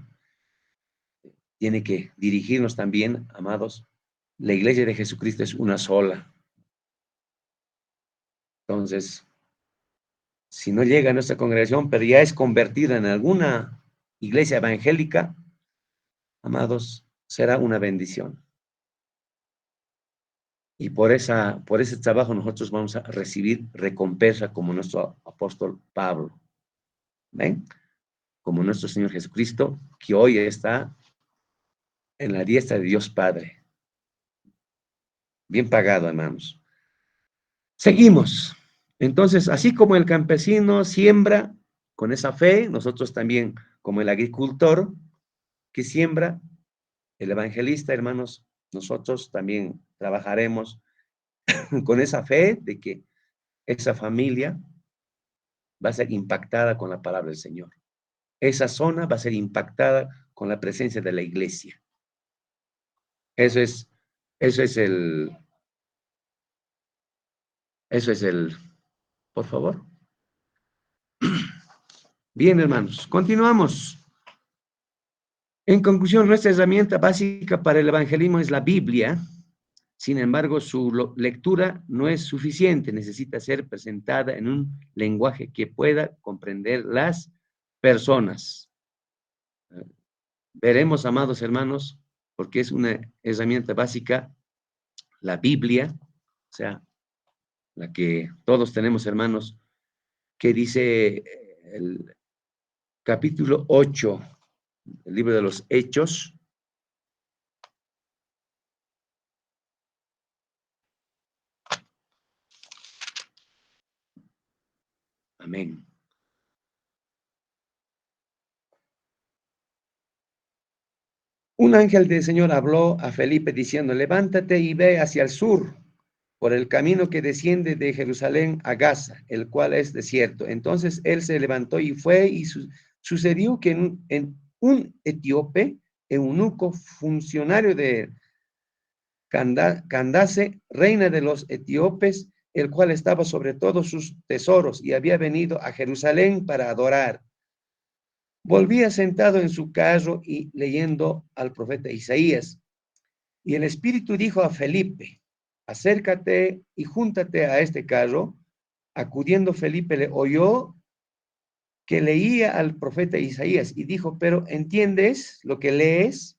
tiene que dirigirnos también, amados. La iglesia de Jesucristo es una sola. Entonces, si no llega a nuestra congregación, pero ya es convertida en alguna iglesia evangélica, amados, será una bendición. Y por ese trabajo nosotros vamos a recibir recompensa como nuestro apóstol Pablo. ¿Ven? Como nuestro Señor Jesucristo, que hoy está en la diestra de Dios Padre. Bien pagado, hermanos. Seguimos. Entonces, así como el campesino siembra con esa fe, nosotros también, como el agricultor que siembra, el evangelista, hermanos, nosotros también trabajaremos con esa fe de que esa familia va a ser impactada con la palabra del Señor. Esa zona va a ser impactada con la presencia de la iglesia. Eso es, eso es el, eso es el, por favor. Bien, hermanos, continuamos. En conclusión, nuestra herramienta básica para el evangelismo es la Biblia. Sin embargo, su lectura no es suficiente, necesita ser presentada en un lenguaje que pueda comprender las personas. Veremos, amados hermanos, porque es una herramienta básica, la Biblia, o sea, la que todos tenemos, hermanos, que dice el capítulo 8, el libro de los Hechos. Amén. Un ángel del Señor habló a Felipe diciendo, levántate y ve hacia el sur, por el camino que desciende de Jerusalén a Gaza, el cual es desierto. Entonces él se levantó y fue, y sucedió que en un etíope, eunuco, funcionario de Candace, reina de los etíopes, el cual estaba sobre todos sus tesoros y había venido a Jerusalén para adorar. Volvía sentado en su carro y leyendo al profeta Isaías. Y el Espíritu dijo a Felipe, acércate y júntate a este carro. Acudiendo Felipe le oyó que leía al profeta Isaías y dijo, pero ¿entiendes lo que lees?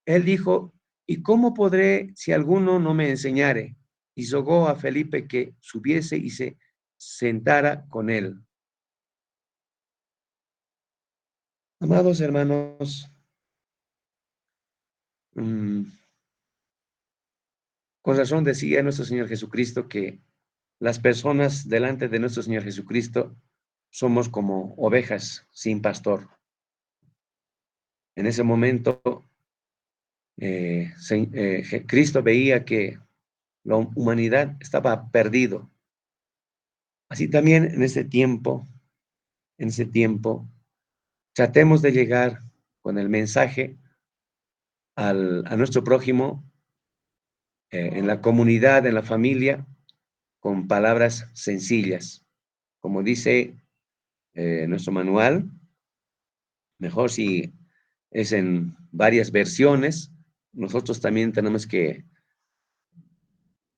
Él dijo, ¿y cómo podré si alguno no me enseñare? Y rogó a Felipe que subiese y se sentara con él. Amados hermanos, con razón decía nuestro Señor Jesucristo que las personas delante de nuestro Señor Jesucristo somos como ovejas sin pastor. En ese momento, Cristo veía que la humanidad estaba perdido. Así también en ese tiempo, tratemos de llegar con el mensaje a nuestro prójimo, en la comunidad, en la familia, con palabras sencillas. Como dice nuestro manual, mejor si es en varias versiones, nosotros también tenemos que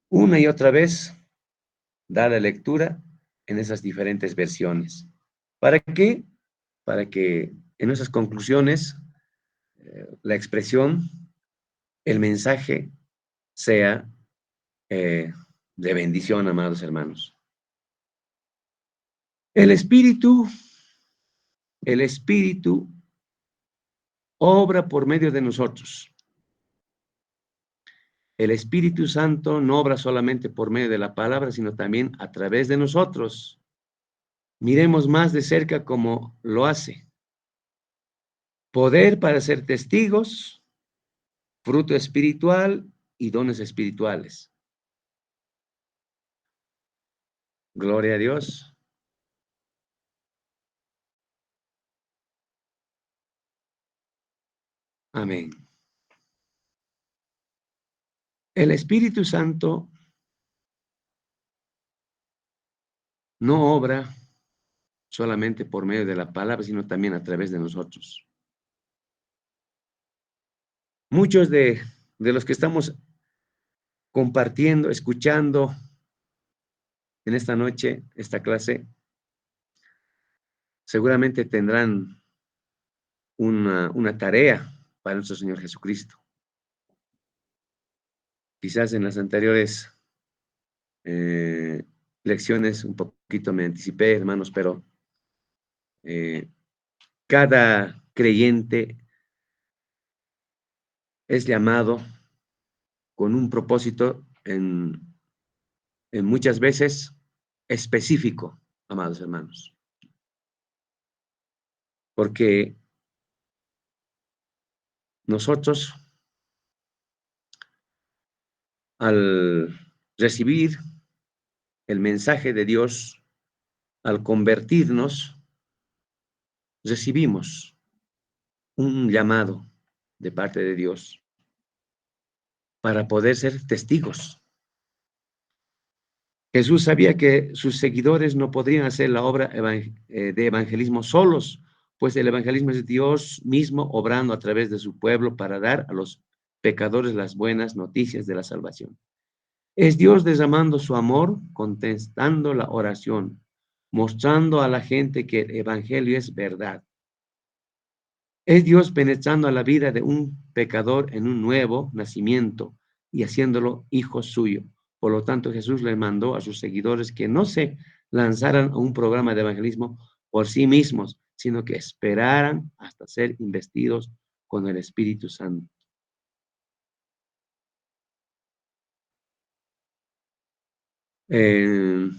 una y otra vez dar la lectura en esas diferentes versiones. ¿Para qué? Para que en esas conclusiones la expresión, el mensaje sea de bendición, amados hermanos. El Espíritu, el Espíritu obra por medio de nosotros. El Espíritu Santo no obra solamente por medio de la palabra, sino también a través de nosotros. Miremos más de cerca cómo lo hace. Poder para ser testigos, fruto espiritual y dones espirituales. Gloria a Dios. Amén. El Espíritu Santo no obra solamente por medio de la palabra, sino también a través de nosotros. Muchos de los que estamos compartiendo, escuchando en esta noche, esta clase, seguramente tendrán una tarea para nuestro Señor Jesucristo. Quizás en las anteriores lecciones un poquito me anticipé, hermanos, pero eh, cada creyente es llamado con un propósito en muchas veces específico, amados hermanos, porque nosotros al recibir el mensaje de Dios, al convertirnos, recibimos un llamado de parte de Dios para poder ser testigos. Jesús sabía que sus seguidores no podrían hacer la obra de evangelismo solos, pues el evangelismo es Dios mismo obrando a través de su pueblo para dar a los pecadores las buenas noticias de la salvación. Es Dios derramando su amor, contestando la oración, mostrando a la gente que el evangelio es verdad. Es Dios penetrando a la vida de un pecador en un nuevo nacimiento y haciéndolo hijo suyo. Por lo tanto, Jesús le mandó a sus seguidores que no se lanzaran a un programa de evangelismo por sí mismos, sino que esperaran hasta ser investidos con el Espíritu Santo. Eh,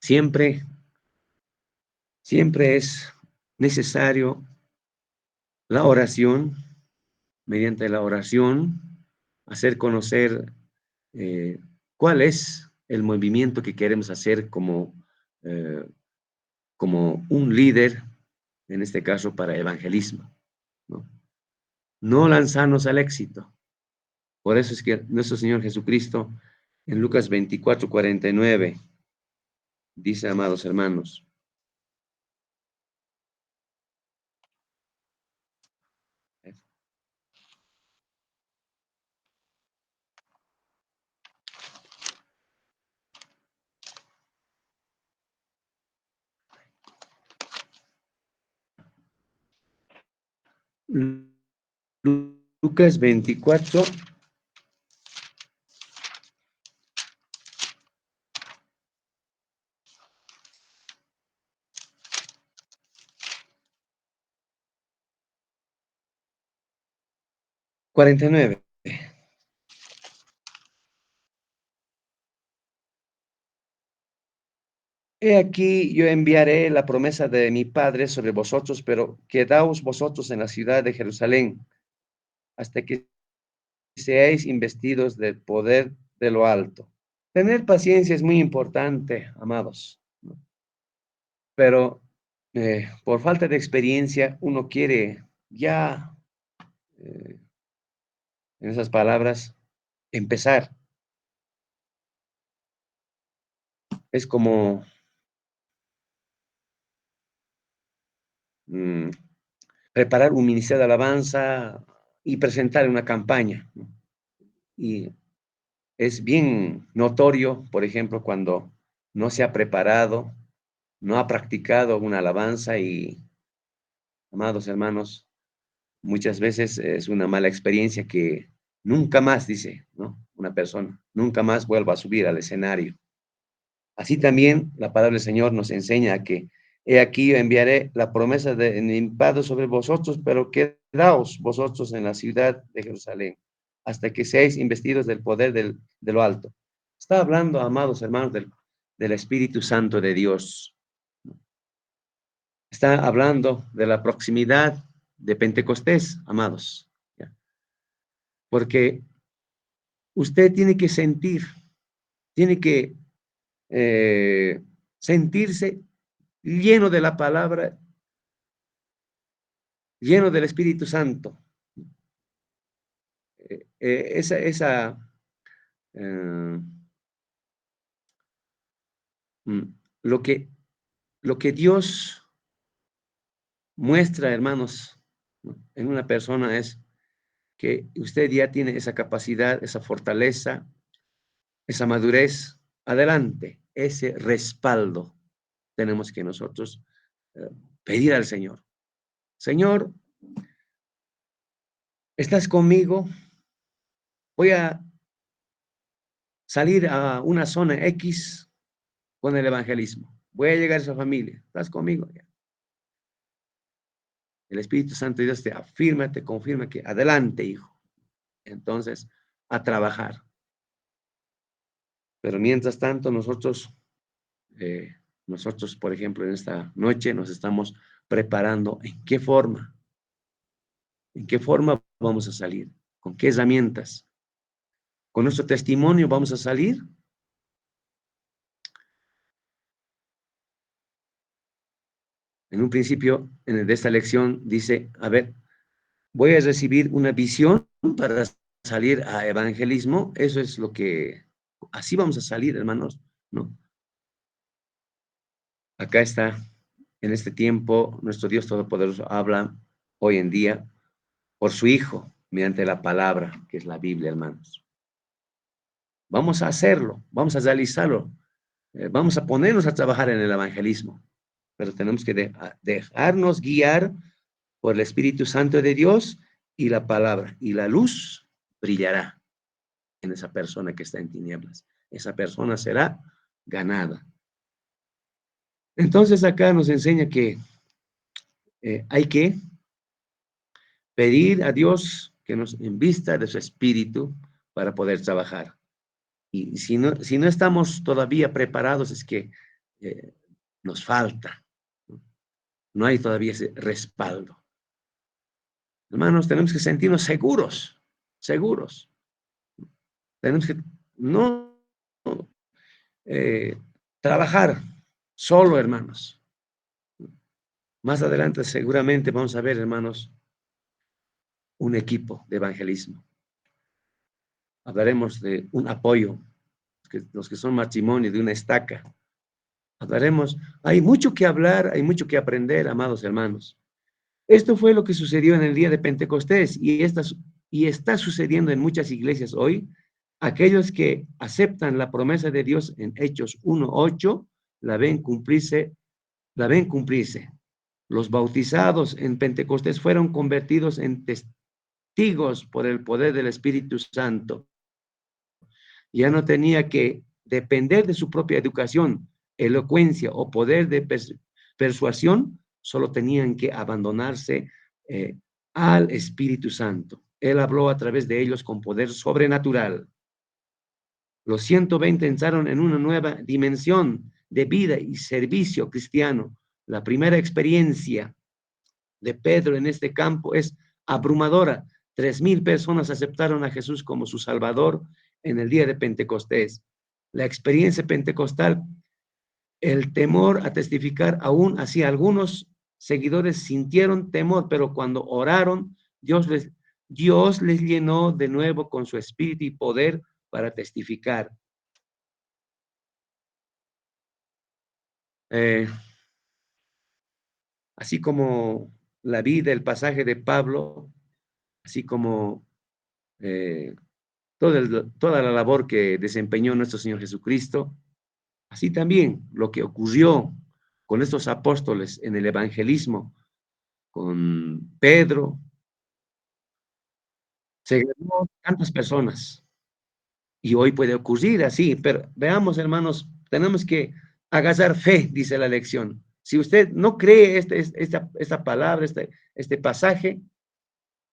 siempre, siempre es necesario la oración, mediante la oración, hacer conocer eh, cuál es el movimiento que queremos hacer eh, como un líder, en este caso para evangelismo, ¿no? No lanzarnos al éxito. Por eso es que nuestro Señor Jesucristo en Lucas 24:49 dice, amados hermanos, Lucas 24:49. He aquí, yo enviaré la promesa de mi Padre sobre vosotros, pero quedaos vosotros en la ciudad de Jerusalén hasta que seáis investidos del poder de lo alto. Tener paciencia es muy importante, amados, ¿no? Pero por falta de experiencia uno quiere ya, eh, en esas palabras, empezar. Es como mm, preparar un ministerio de alabanza y presentar una campaña, ¿no? Y es bien notorio, por ejemplo, cuando no se ha preparado, no ha practicado una alabanza y, amados hermanos, muchas veces es una mala experiencia que nunca más, dice, ¿no? Una persona, nunca más vuelva a subir al escenario. Así también la palabra del Señor nos enseña que he aquí yo enviaré la promesa de mi Padre sobre vosotros, pero quedaos vosotros en la ciudad de Jerusalén hasta que seáis investidos del poder de lo alto. Está hablando, amados hermanos, del Espíritu Santo de Dios. Está hablando de la proximidad de Pentecostés, amados. ¿Ya? Porque usted tiene que sentir, tiene que sentirse lleno de la palabra, lleno del Espíritu Santo. eh, mm, lo que, lo que Dios muestra, hermanos, ¿no?, en una persona es que usted ya tiene esa capacidad, esa fortaleza, esa madurez. Adelante, ese respaldo tenemos que nosotros eh, pedir al Señor. Señor, ¿estás conmigo? Voy a salir a una zona X con el evangelismo. Voy a llegar a esa familia. ¿Estás conmigo? El Espíritu Santo de Dios te afirma, te confirma que adelante, hijo. Entonces, a trabajar. Pero mientras tanto, nosotros, por ejemplo, en esta noche nos estamos preparando. ¿En qué forma vamos a salir? ¿Con qué herramientas? ¿Con nuestro testimonio vamos a salir? En un principio, de esta lección, dice, a ver, voy a recibir una visión para salir a evangelismo. Eso es así vamos a salir, hermanos, ¿no? Acá está, en este tiempo, nuestro Dios Todopoderoso habla hoy en día por su Hijo, mediante la palabra, que es la Biblia, hermanos. Vamos a hacerlo, vamos a realizarlo, vamos a ponernos a trabajar en el evangelismo, pero tenemos que dejarnos guiar por el Espíritu Santo de Dios y la palabra, y la luz brillará en esa persona que está en tinieblas. Esa persona será ganada. Entonces acá nos enseña que hay que pedir a Dios que nos invista de su espíritu para poder trabajar. Y si no estamos todavía preparados, es que eh, nos falta. No hay todavía ese respaldo. Hermanos, tenemos que sentirnos seguros, seguros. Tenemos que no eh, trabajar solo, hermanos. Más adelante seguramente vamos a ver, hermanos, un equipo de evangelismo. Hablaremos de un apoyo, los que son matrimonio, de una estaca. Hablaremos, hay mucho que hablar, hay mucho que aprender, amados hermanos. Esto fue lo que sucedió en el día de Pentecostés y está sucediendo en muchas iglesias hoy. Aquellos que aceptan la promesa de Dios en Hechos 1:8, la ven cumplirse, la ven cumplirse. Los bautizados en Pentecostés fueron convertidos en testigos por el poder del Espíritu Santo. Ya no tenía que depender de su propia educación, elocuencia o poder de persuasión, solo tenían que abandonarse al Espíritu Santo. Él habló a través de ellos con poder sobrenatural. Los 120 entraron en una nueva dimensión de vida y servicio cristiano. La primera experiencia de Pedro en este campo es abrumadora. 3,000 personas aceptaron a Jesús como su Salvador en el día de Pentecostés. La experiencia pentecostal, el temor a testificar, aún así algunos seguidores sintieron temor, pero cuando oraron, Dios les llenó de nuevo con su espíritu y poder para testificar. Eh, Así como la vida, el pasaje de Pablo, así como eh, toda la labor que desempeñó nuestro Señor Jesucristo, así también lo que ocurrió con estos apóstoles en el evangelismo, con Pedro, se ganó tantas personas y hoy puede ocurrir así, pero veamos, hermanos, tenemos que agasar fe, dice la lección. Si usted no cree esta palabra, este pasaje,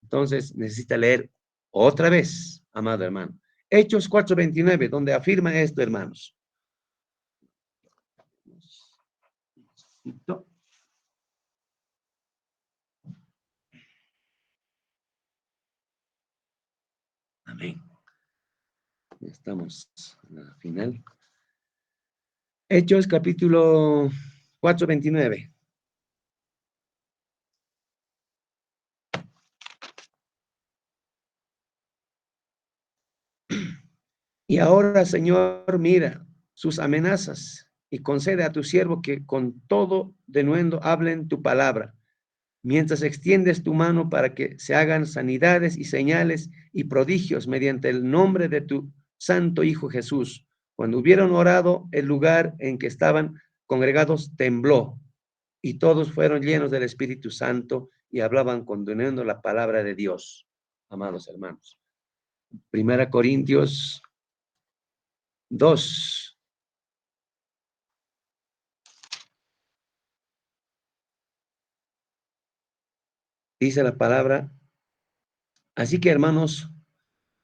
entonces necesita leer otra vez, amado hermano. Hechos 4:29, donde afirma esto, hermanos. Amén. Estamos al final. Hechos capítulo 4:29. Y ahora, Señor, mira sus amenazas y concede a tu siervo que con todo denuendo hablen tu palabra, mientras extiendes tu mano para que se hagan sanidades y señales y prodigios mediante el nombre de tu santo Hijo Jesús. Cuando hubieron orado, el lugar en que estaban congregados tembló y todos fueron llenos del Espíritu Santo y hablaban condenando la palabra de Dios. Amados hermanos. Primera Corintios 2. Dice la palabra, así que hermanos,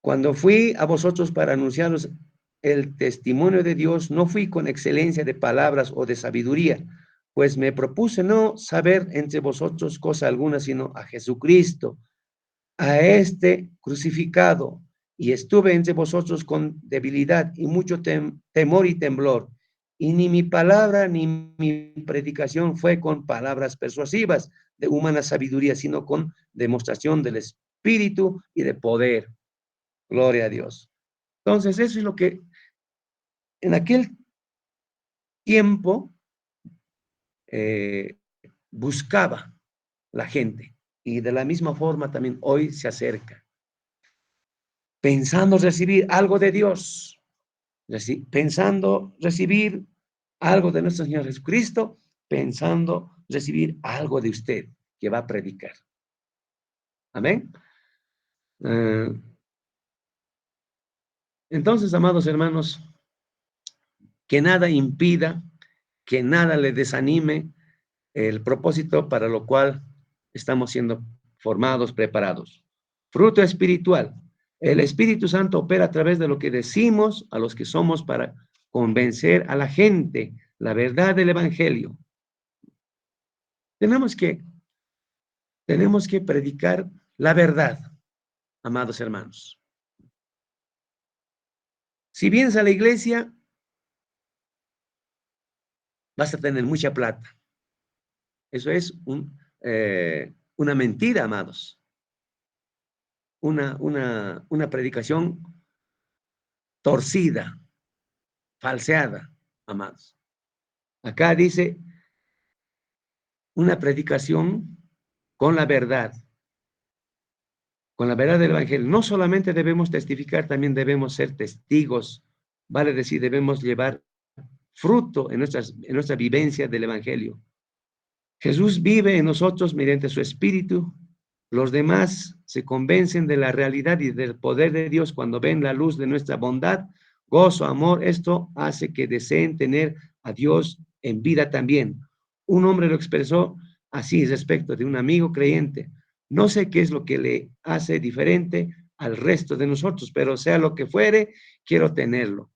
cuando fui a vosotros para anunciaros el testimonio de Dios, no fui con excelencia de palabras o de sabiduría, pues me propuse no saber entre vosotros cosa alguna, sino a Jesucristo, a este crucificado, y estuve entre vosotros con debilidad y mucho temor y temblor. Y ni mi palabra ni mi predicación fue con palabras persuasivas de humana sabiduría, sino con demostración del Espíritu y de poder. Gloria a Dios. Entonces, eso es lo que en aquel tiempo eh, buscaba la gente. Y de la misma forma también hoy se acerca, pensando recibir algo de Dios, pensando recibir algo de nuestro Señor Jesucristo, pensando recibir algo de usted que va a predicar. Amén. Uh, entonces, amados hermanos, que nada impida, que nada le desanime el propósito para lo cual estamos siendo formados, preparados. Fruto espiritual. El Espíritu Santo opera a través de lo que decimos a los que somos para convencer a la gente la verdad del Evangelio. Tenemos que predicar la verdad, amados hermanos. Si vienes a la iglesia, vas a tener mucha plata. Eso es una mentira, amados. Una predicación torcida, falseada, amados. Acá dice una predicación con la verdad del Evangelio. No solamente debemos testificar, también debemos ser testigos, vale decir, debemos llevar fruto en nuestra vivencia del Evangelio. Jesús vive en nosotros mediante su Espíritu. Los demás se convencen de la realidad y del poder de Dios cuando ven la luz de nuestra bondad, gozo, amor. Esto hace que deseen tener a Dios en vida también. Un hombre lo expresó así respecto de un amigo creyente. No sé qué es lo que le hace diferente al resto de nosotros, pero sea lo que fuere, quiero tenerlo.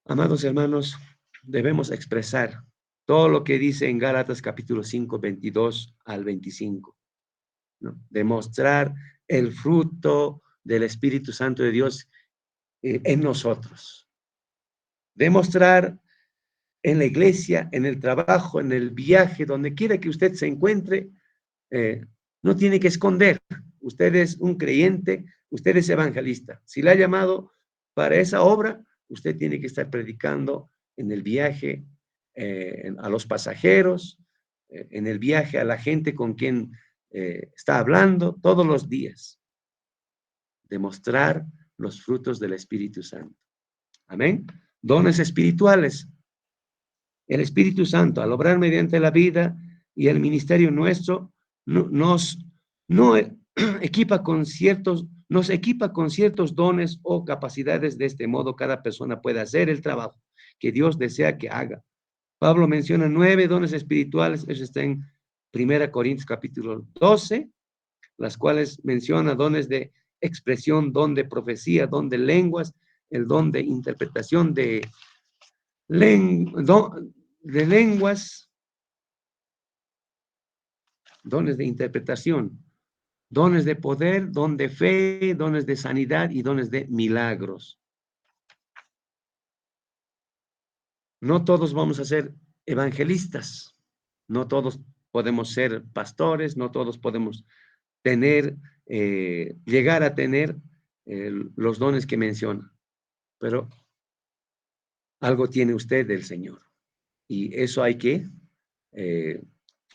Amados hermanos, debemos expresar todo lo que dice en Gálatas capítulo 5, 22 al 25, ¿no? Demostrar el fruto del Espíritu Santo de Dios en nosotros. Demostrar en la iglesia, en el trabajo, en el viaje, donde quiera que usted se encuentre, no tiene que esconder. Usted es un creyente, usted es evangelista. Si le ha llamado para esa obra, usted tiene que estar predicando en el viaje a los pasajeros, en el viaje a la gente con quien está hablando todos los días. Demostrar los frutos del Espíritu Santo. Amén. Dones espirituales. El Espíritu Santo, al obrar mediante la vida y el ministerio nuestro, nos equipa con ciertos dones o capacidades. De este modo, cada persona puede hacer el trabajo que Dios desea que haga. Pablo menciona 9 dones espirituales, eso está en 1 Corintios capítulo 12, las cuales menciona dones de expresión, don de profecía, don de lenguas, el don de interpretación de lenguas, dones de interpretación, dones de poder, don de fe, dones de sanidad y dones de milagros. No todos vamos a ser evangelistas, no todos podemos ser pastores, no todos podemos llegar a tener los dones que menciona, pero algo tiene usted del Señor. Y eso hay que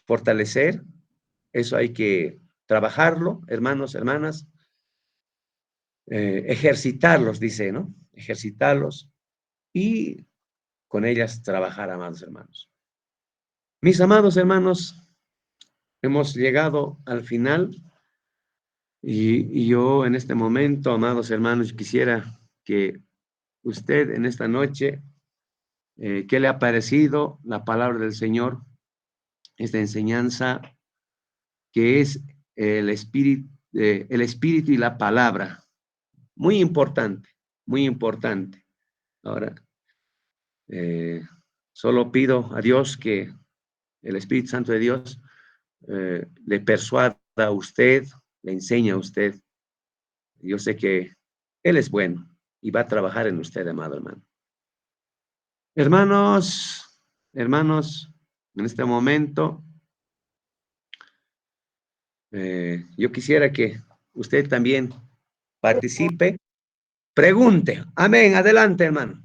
fortalecer, eso hay que trabajarlo, hermanos, hermanas, ejercitarlos, dice, ¿no? Ejercitarlos y con ellas trabajar, amados hermanos. Mis amados hermanos, hemos llegado al final y yo en este momento, amados hermanos, quisiera que usted en esta noche, ¿qué le ha parecido la palabra del Señor? Esta enseñanza que es el espíritu y la palabra. Muy importante, muy importante. Ahora, eh, solo pido a Dios que el Espíritu Santo de Dios le persuada a usted, le enseña a usted. Yo sé que Él es bueno y va a trabajar en usted, amado hermano. Hermanos, hermanos, en este momento, yo quisiera que usted también participe, pregunte. Amén, adelante, hermano.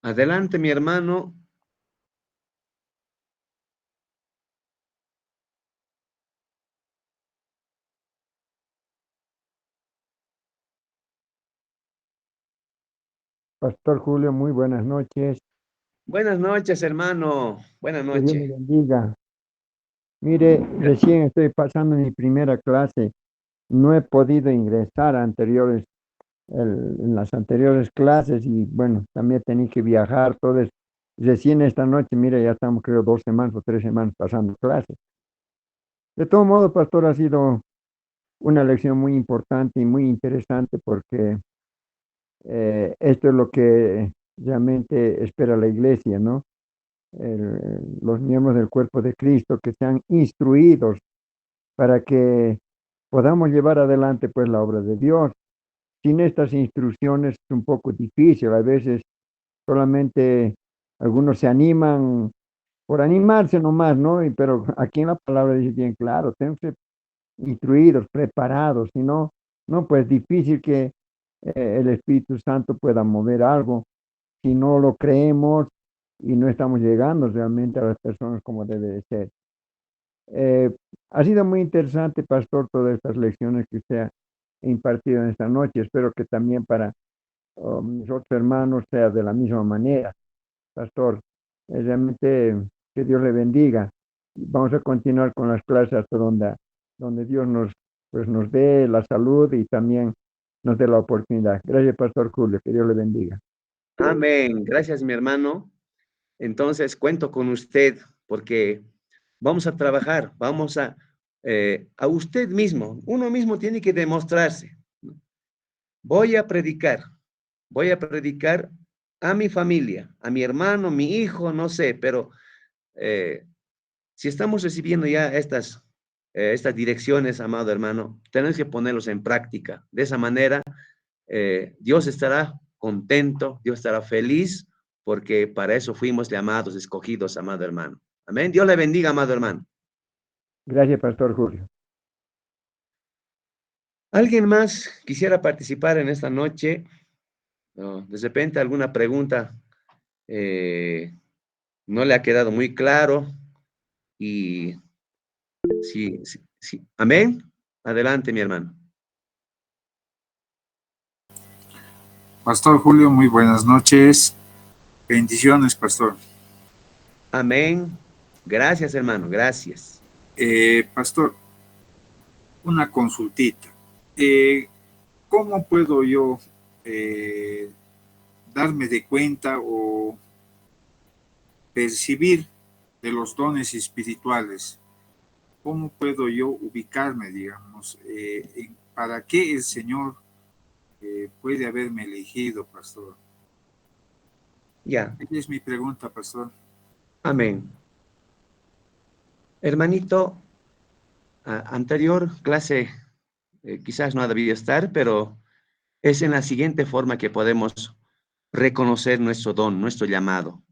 Adelante, mi hermano. Pastor Julio, muy buenas noches. Buenas noches, hermano. Buenas Que Dios me noches. bendiga. Mire, recién estoy pasando mi primera clase. No he podido ingresar a en las anteriores clases y bueno, también tenía que viajar. Entonces, recién esta noche, mire, ya estamos creo 2 semanas o 3 semanas pasando clases. De todo modo, pastor, ha sido una lección muy importante y muy interesante porque esto es lo que realmente espera la iglesia, ¿no? Los miembros del cuerpo de Cristo que sean instruidos para que podamos llevar adelante pues la obra de Dios. Sin estas instrucciones es un poco difícil, a veces solamente algunos se animan por animarse nomás, ¿no? Pero aquí en la palabra dice bien claro, tenemos que ser instruidos, preparados, si no, no, pues difícil que el Espíritu Santo pueda mover algo si no lo creemos y no estamos llegando realmente a las personas como debe de ser. Eh, Ha sido muy interesante, pastor, todas estas lecciones que usted ha impartido en esta noche. Espero que también para mis otros hermanos sea de la misma manera, pastor. Realmente que Dios le bendiga. Vamos a continuar con las clases hasta donde Dios pues, nos dé la salud y también nos dé la oportunidad. Gracias, pastor Julio. Que Dios le bendiga. Amén. Gracias, mi hermano. Entonces, cuento con usted porque vamos a trabajar, a usted mismo. Uno mismo tiene que demostrarse. Voy a predicar, voy a predicar a mi familia, a mi hermano, mi hijo, no sé, pero eh, si estamos recibiendo ya estas direcciones, amado hermano, tenemos que ponerlos en práctica. De esa manera, Dios estará contento, Dios estará feliz, porque para eso fuimos llamados, escogidos, amado hermano. Amén. Dios le bendiga, amado hermano. Gracias, pastor Julio. ¿Alguien más quisiera participar en esta noche? No, de repente alguna pregunta no le ha quedado muy claro y sí, sí, sí. Amén. Adelante, mi hermano. Pastor Julio, muy buenas noches. Bendiciones, pastor. Amén. Gracias, hermano. Gracias. Pastor, una consultita. Eh, ¿Cómo puedo yo eh, darme de cuenta o percibir de los dones espirituales? ¿Cómo puedo yo ubicarme, digamos, para qué el Señor puede haberme elegido, pastor? Ya. Esa es mi pregunta, pastor. Amén. Hermanito, anterior clase quizás no ha debido estar, pero es en la siguiente forma que podemos reconocer nuestro don, nuestro llamado.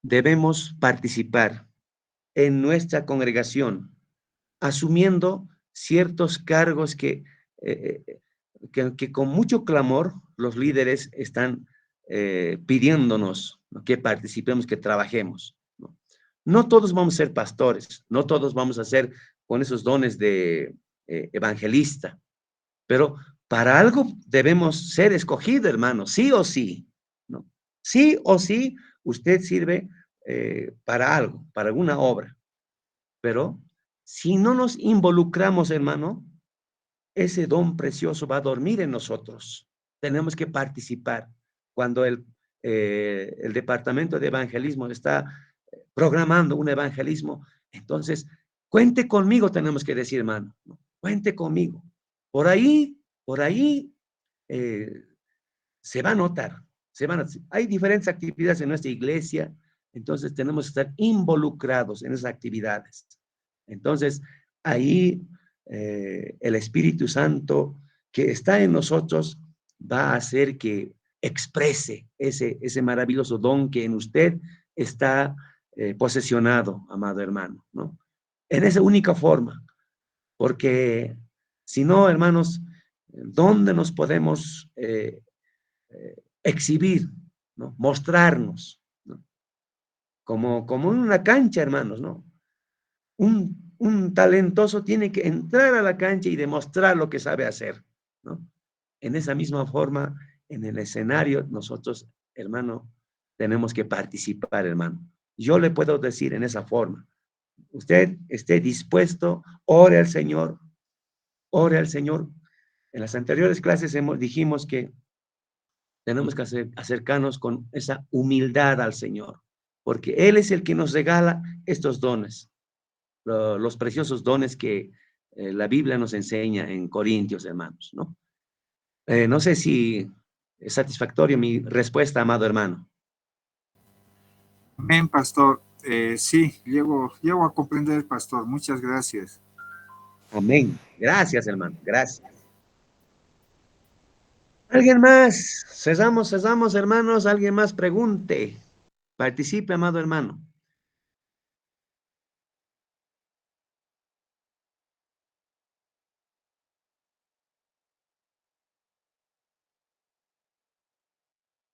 Debemos participar en nuestra congregación, asumiendo ciertos cargos que con mucho clamor los líderes están pidiéndonos, ¿no?, que participemos, que trabajemos, ¿no? No todos vamos a ser pastores, no todos vamos a ser con esos dones de evangelista, pero para algo debemos ser escogidos, hermano, sí o sí, ¿no? Sí o sí, usted sirve para algo, para alguna obra, pero si no nos involucramos, hermano, ese don precioso va a dormir en nosotros. Tenemos que participar. Cuando el departamento de evangelismo está programando un evangelismo, entonces, cuente conmigo, tenemos que decir, hermano, ¿no? Cuente conmigo. Por ahí eh, se va a notar. Hay diferentes actividades en nuestra iglesia, entonces tenemos que estar involucrados en esas actividades. Entonces, ahí el Espíritu Santo que está en nosotros va a hacer que exprese ese maravilloso don que en usted está posesionado, amado hermano, ¿no? En esa única forma, porque si no, hermanos, ¿dónde nos podemos exhibir, ¿no? Mostrarnos, ¿no? Como en una cancha, hermanos, ¿no? Un talentoso tiene que entrar a la cancha y demostrar lo que sabe hacer, ¿no? En esa misma forma, en el escenario, nosotros, hermano, tenemos que participar, hermano. Yo le puedo decir en esa forma, usted esté dispuesto, ore al Señor, ore al Señor. En las anteriores clases dijimos que tenemos que acercarnos con esa humildad al Señor, porque Él es el que nos regala estos dones, los preciosos dones que la Biblia nos enseña en Corintios, hermanos, ¿no? No sé si es satisfactorio mi respuesta, amado hermano. Amén, pastor. Sí, llego a comprender, pastor. Muchas gracias. Amén. Gracias, hermano. Gracias. ¿Alguien más? Cesamos, hermanos. ¿Alguien más pregunte? Participe, amado hermano.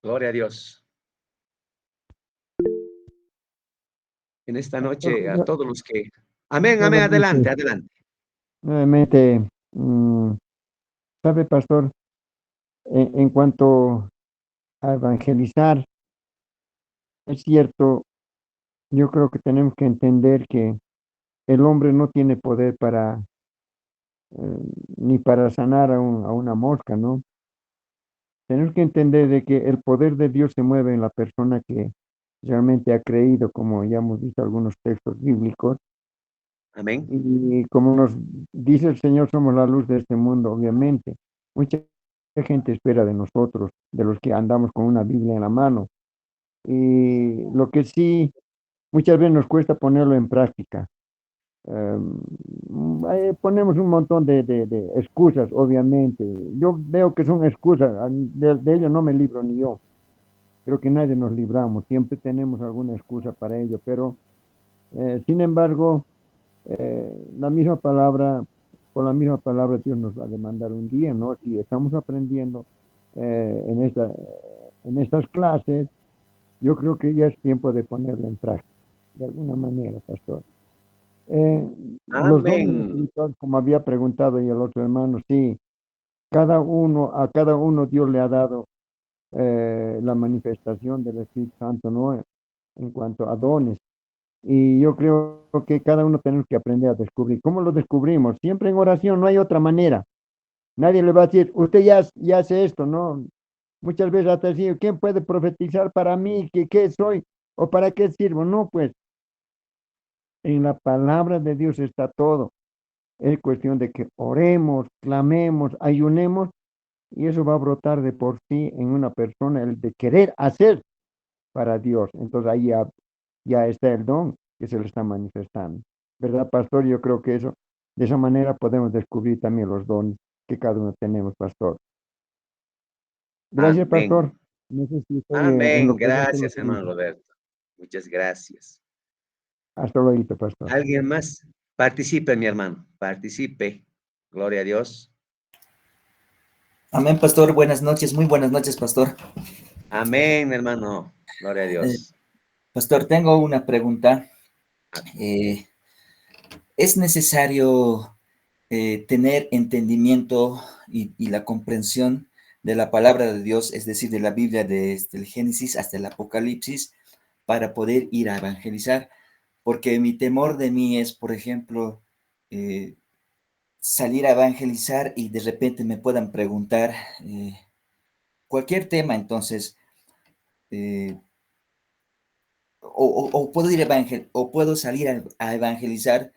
Gloria a Dios. En esta noche a todos los que... Amén, amén, adelante, adelante. Nuevamente, sabe, pastor, en cuanto a evangelizar, es cierto, yo creo que tenemos que entender que el hombre no tiene poder para, ni para sanar a una mosca, ¿no? Tenemos que entender de que el poder de Dios se mueve en la persona que realmente ha creído, como ya hemos visto algunos textos bíblicos, Amén. y como nos dice el Señor, somos la luz de este mundo, obviamente. Mucha gente espera de nosotros, de los que andamos con una Biblia en la mano. Y lo que sí, muchas veces nos cuesta ponerlo en práctica. Ponemos un montón de excusas, obviamente. Yo veo que son excusas, de ello no me libro ni yo. Creo que nadie nos libramos, siempre tenemos alguna excusa para ello, pero sin embargo, la misma palabra, por la misma palabra Dios nos va a demandar un día, ¿no? Si estamos aprendiendo en estas clases, yo creo que ya es tiempo de ponerlo en práctica, de alguna manera, pastor. Los dones Amén. espirituales, como había preguntado y el otro hermano, sí, a cada uno Dios le ha dado la manifestación del Espíritu Santo, ¿no? En cuanto a dones. Y yo creo que cada uno tenemos que aprender a descubrir. ¿Cómo lo descubrimos? Siempre en oración, no hay otra manera. Nadie le va a decir, usted ya hace esto, ¿no? Muchas veces hasta decir, ¿quién puede profetizar para mí? ¿Qué soy? ¿O para qué sirvo? No, pues en la palabra de Dios está todo. Es cuestión de que oremos, clamemos, ayunemos, y eso va a brotar de por sí en una persona, el de querer hacer para Dios. Entonces ahí ya está el don que se le está manifestando. ¿Verdad, pastor? Yo creo que eso, de esa manera podemos descubrir también los dones. que cada uno tenemos, pastor. Gracias, Amén. pastor. No sé si estoy en Amén. lo correcto. Gracias, hermano Roberto. Muchas gracias. Hasta luego, pastor. ¿Alguien más? Participe, mi hermano. Participe. Gloria a Dios. Amén, pastor. Buenas noches, muy buenas noches, pastor. Amén, hermano. Gloria a Dios. Pastor, tengo una pregunta. ¿Es necesario tener entendimiento y la comprensión de la palabra de Dios, es decir, de la Biblia desde el Génesis hasta el Apocalipsis, para poder ir a evangelizar? Porque mi temor de mí es, por ejemplo, salir a evangelizar y de repente me puedan preguntar cualquier tema. Entonces, o puedo ir o puedo salir a evangelizar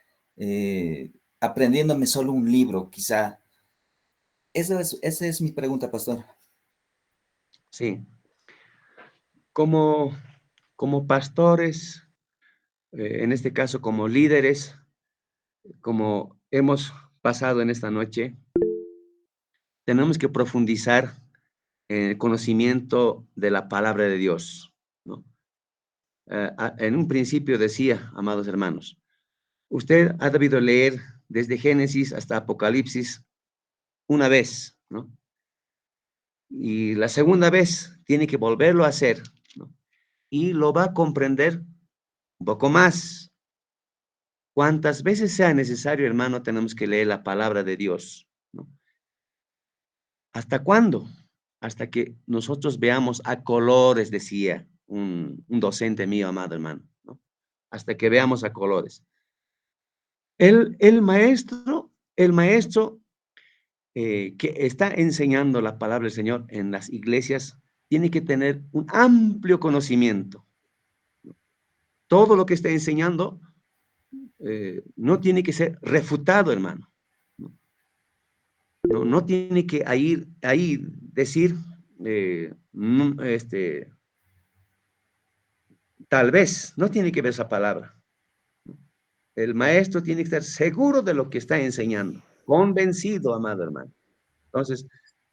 aprendiéndome solo un libro, quizá. Esa es mi pregunta, pastor. Sí. Como pastores, en este caso como líderes, como hemos pasado en esta noche, tenemos que profundizar en el conocimiento de la palabra de Dios, ¿no? En un principio decía, amados hermanos, usted ha debido leer desde Génesis hasta Apocalipsis una vez, ¿no? Y la segunda vez tiene que volverlo a hacer, ¿no? Y lo va a comprender un poco más. Cuantas veces sea necesario, hermano, tenemos que leer la palabra de Dios, ¿no? ¿Hasta cuándo? Hasta que nosotros veamos a colores, decía un docente mío, amado hermano, ¿no? Hasta que veamos a colores. El maestro que está enseñando la palabra del Señor en las iglesias tiene que tener un amplio conocimiento. Todo lo que está enseñando no tiene que ser refutado, hermano. No tiene que ahí decir, tal vez, no tiene que ver esa palabra. El maestro tiene que estar seguro de lo que está enseñando, convencido, amado hermano. Entonces,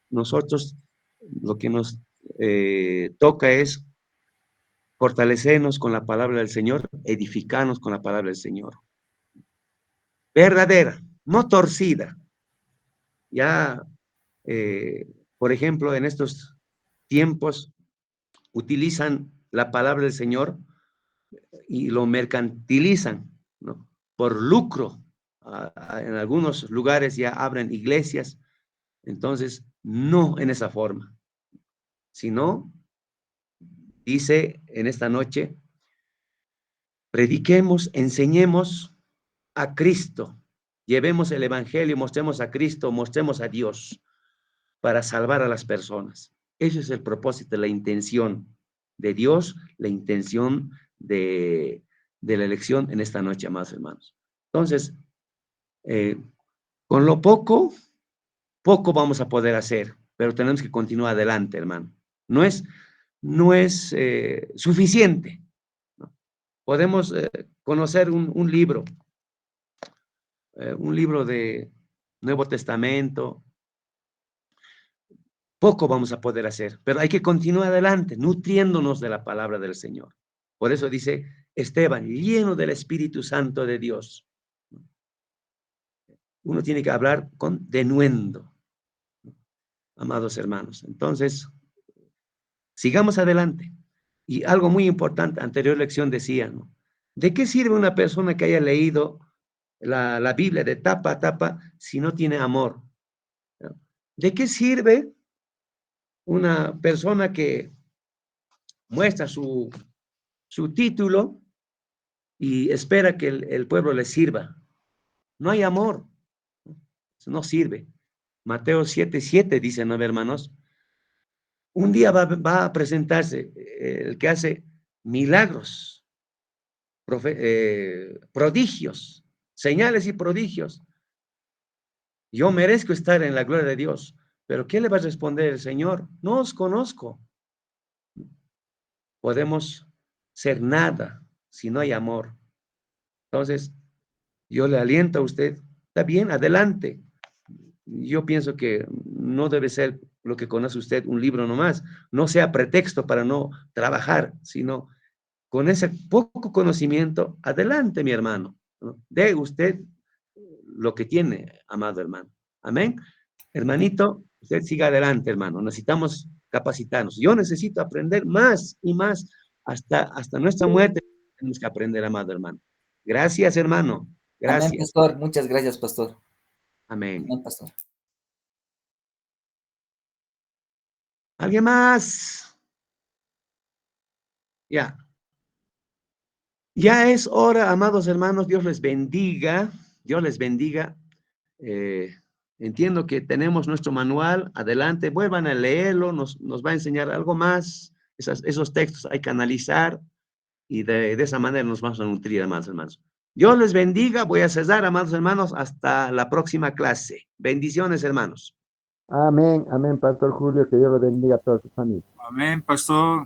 nosotros lo que nos toca es fortalecernos con la palabra del Señor, edificarnos con la palabra del Señor. Verdadera, no torcida. Ya, por ejemplo, en estos tiempos utilizan la palabra del Señor y lo mercantilizan, ¿no? Por lucro. En algunos lugares ya abren iglesias. Entonces, no en esa forma, sino, dice en esta noche, prediquemos, enseñemos a Cristo, llevemos el evangelio, mostremos a Cristo, mostremos a Dios para salvar a las personas. Ese es el propósito, la intención de Dios, la intención de la elección en esta noche, amados hermanos. Entonces, con lo poco vamos a poder hacer, pero tenemos que continuar adelante, hermano. No es suficiente, ¿no? Podemos conocer un libro de Nuevo Testamento. Poco vamos a poder hacer, pero hay que continuar adelante, nutriéndonos de la palabra del Señor. Por eso dice Esteban, lleno del Espíritu Santo de Dios. Uno tiene que hablar con denuendo, amados hermanos. Entonces, sigamos adelante. Y algo muy importante, anterior lección decía, ¿no? ¿De qué sirve una persona que haya leído la Biblia de tapa a tapa si no tiene amor? ¿No? ¿De qué sirve una persona que muestra su título y espera que el pueblo le sirva? No hay amor, no sirve. Mateo 7:7 dice, ¿no, hermanos? Un día va a presentarse el que hace milagros, prodigios, señales y prodigios. Yo merezco estar en la gloria de Dios. Pero ¿qué le va a responder el Señor? No os conozco. Podemos ser nada si no hay amor. Entonces, yo le aliento a usted, está bien, adelante. yo pienso que no debe ser lo que conoce usted, un libro nomás, no sea pretexto para no trabajar, sino con ese poco conocimiento, adelante, mi hermano, ¿no? Dé usted lo que tiene, amado hermano. Amén. Hermanito, usted siga adelante, hermano. Necesitamos capacitarnos. Yo necesito aprender más y más hasta nuestra muerte. Tenemos que aprender, amado hermano. Gracias, hermano. Amén, Gracias. pastor. Muchas gracias, pastor. Amén. Amén, pastor. ¿Alguien más? Ya. Ya es hora, amados hermanos. Dios les bendiga. Dios les bendiga. Entiendo que tenemos nuestro manual. Adelante, vuelvan a leerlo. Nos va a enseñar algo más. Esos textos hay que analizar y de esa manera nos vamos a nutrir, amados hermanos. Dios les bendiga. Voy a cesar, amados hermanos, hasta la próxima clase. Bendiciones, hermanos. Amén, amén, Pastor Julio, que Dios lo bendiga a toda su familia. Amén, pastor.